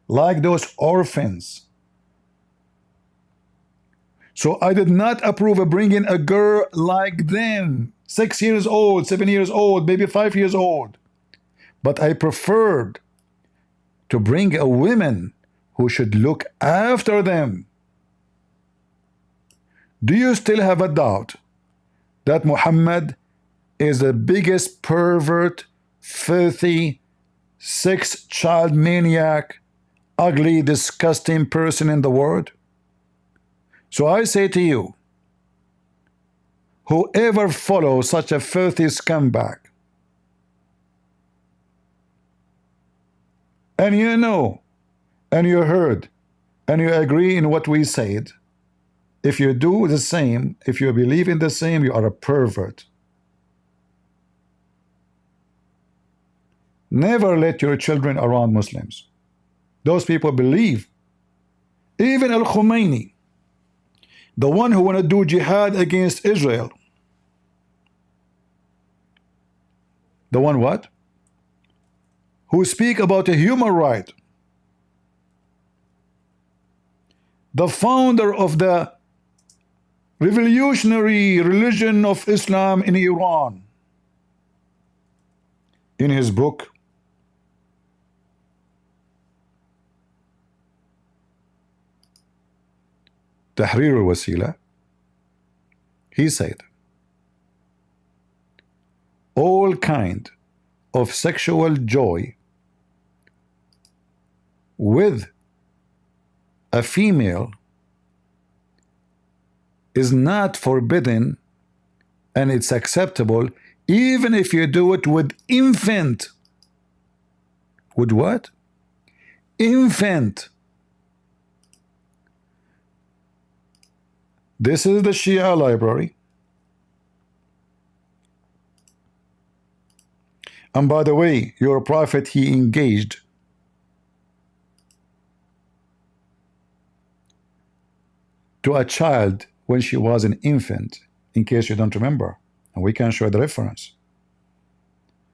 like those orphans. So I did not approve of bringing a girl like them, 6 years old, 7 years old, maybe 5 years old. But I preferred to bring a woman who should look after them. Do you still have a doubt that Muhammad is the biggest pervert, filthy, sex-child maniac, ugly, disgusting person in the world? So I say to you, whoever follows such a filthy scumbag, and you know, and you heard, and you agree in what we said, if you do the same, if you believe in the same, you are a pervert. Never let your children around Muslims. Those people believe. Even Al-Khomeini, the one who want to do jihad against Israel. The one what? Who speak about a human right. The founder of the revolutionary religion of Islam in Iran, in his book Tahrir al-Wasila, he said, all kind of sexual joy with a female is not forbidden, and it's acceptable even if you do it with infant. With what? Infant. This is the Shia library. And by the way, your prophet, he engaged to a child when she was an infant, in case you don't remember, and we can show the reference.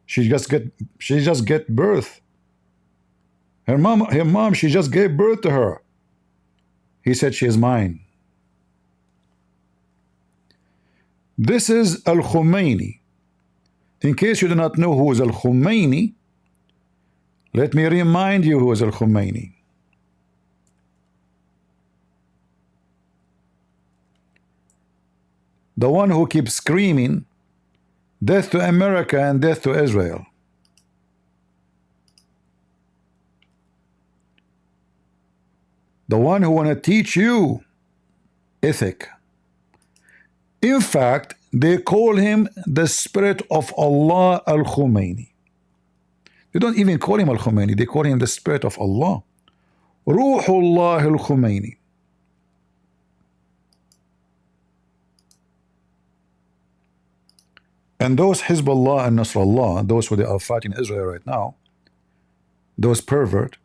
She just get birth. Her mom, she just gave birth to her. He said, she is mine. This is Al-Khomeini. In case you do not know who is Al-Khomeini, let me remind you who is Al-Khomeini. The one who keeps screaming, death to America and death to Israel. The one who want to teach you ethic. In fact, they call him the spirit of Allah Al-Khomeini. They don't even call him Al-Khomeini, they call him the spirit of Allah. Ruhullah Al-Khomeini. And those Hezbollah and Nasrallah, those who they are fighting Israel right now, those pervert,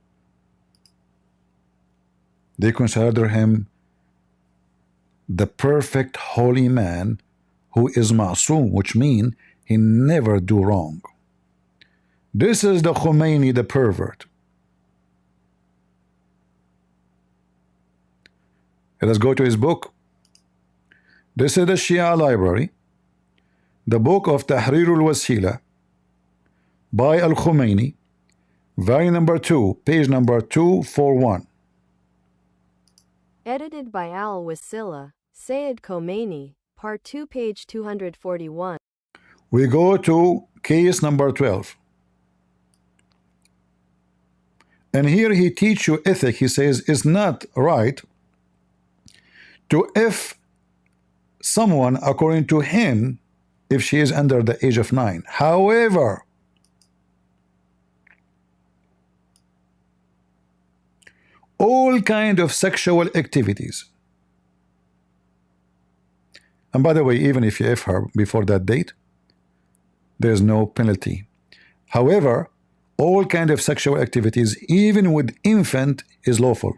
they consider him the perfect holy man who is ma'soom, which means he never do wrong. This is the Khomeini, the pervert. Let us go to his book. This is the Shia library, the book of Tahrir al-Wasila by Al-Khomeini, volume number 2, page number 241. Edited by Al-Wasila, Sayyid Khomeini, Part 2, page 241. We go to case number 12. And here he teach you ethic. He says it's not right to F someone according to him if she is under the age of 9. However, all kind of sexual activities, and by the way, even if you F her before that date, there's no penalty. However, all kind of sexual activities, even with infant, is lawful.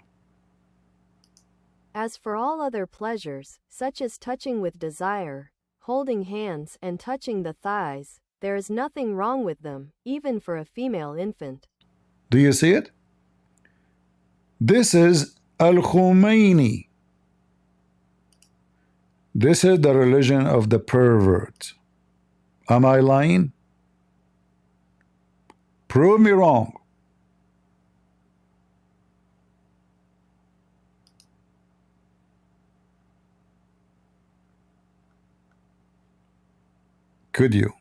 As for all other pleasures, such as touching with desire, holding hands and touching the thighs, there is nothing wrong with them, even for a female infant. Do you see it? This is Al-Khomeini. This is the religion of the pervert. Am I lying? Prove me wrong. Could you?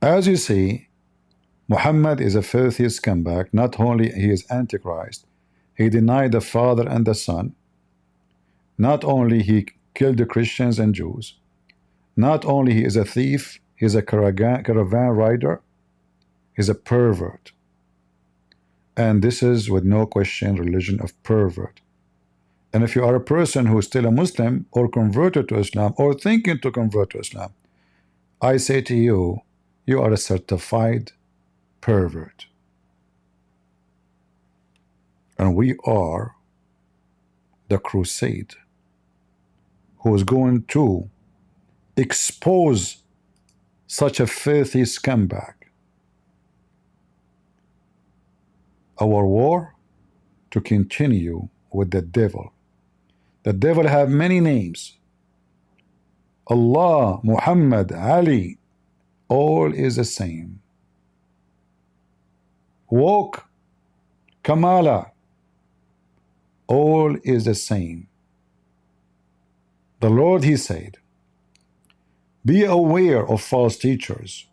As you see, Muhammad is a filthy scumbag. Not only he is Antichrist, he denied the Father and the Son. Not only he killed the Christians and Jews. Not only he is a thief, he is a caravan rider. He's a pervert. And this is, with no question, religion of pervert. And if you are a person who is still a Muslim or converted to Islam or thinking to convert to Islam, I say to you, you are a certified pervert. And we are the crusade who is going to expose such a filthy scumbag. Our war to continue with the devil. The devil have many names. Allah, Muhammad, Ali, all is the same. Woke, Kamala, all is the same. The Lord, he said, be aware of false teachers.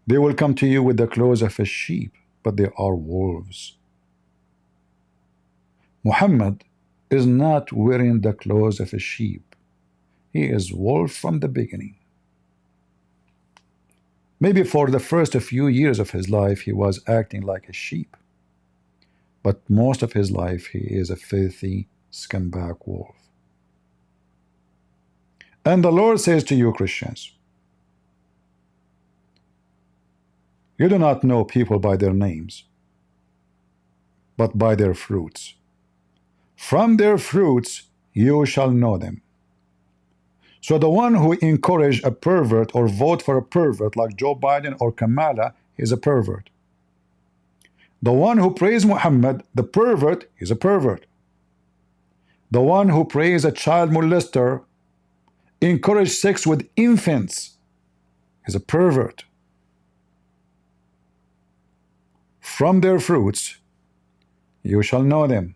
They will come to you with the clothes of a sheep, but they are wolves. Muhammad is not wearing the clothes of a sheep. He is wolf from the beginning. Maybe for the first few years of his life he was acting like a sheep, but most of his life he is a filthy scumbag wolf. And the Lord says to you, Christians, you do not know people by their names, but by their fruits. From their fruits you shall know them. So the one who encourage a pervert or vote for a pervert like Joe Biden or Kamala is a pervert. The one who praise Muhammad, the pervert, is a pervert. The one who praise a child molester, encourage sex with infants, is a pervert. From their fruits you shall know them.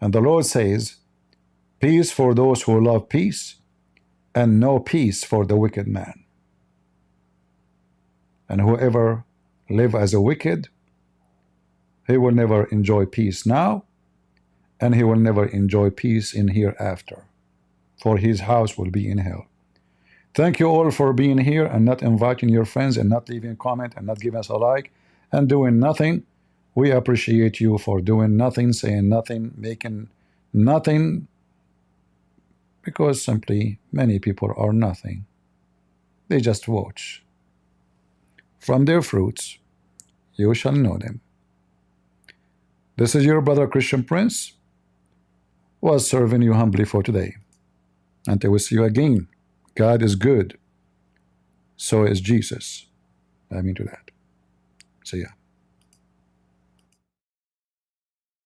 And the Lord says, peace for those who love peace, and no peace for the wicked man. And whoever live as a wicked, he will never enjoy peace now, and he will never enjoy peace in hereafter, for his house will be in hell. Thank you all for being here and not inviting your friends and not leaving a comment and not giving us a like and doing nothing. We appreciate you for doing nothing, saying nothing, making nothing, because simply many people are nothing. They just watch. From their fruits you shall know them. This is your brother Christian Prince, was serving you humbly for today. Until we see you again, God is good. So is Jesus. I mean to that. See ya.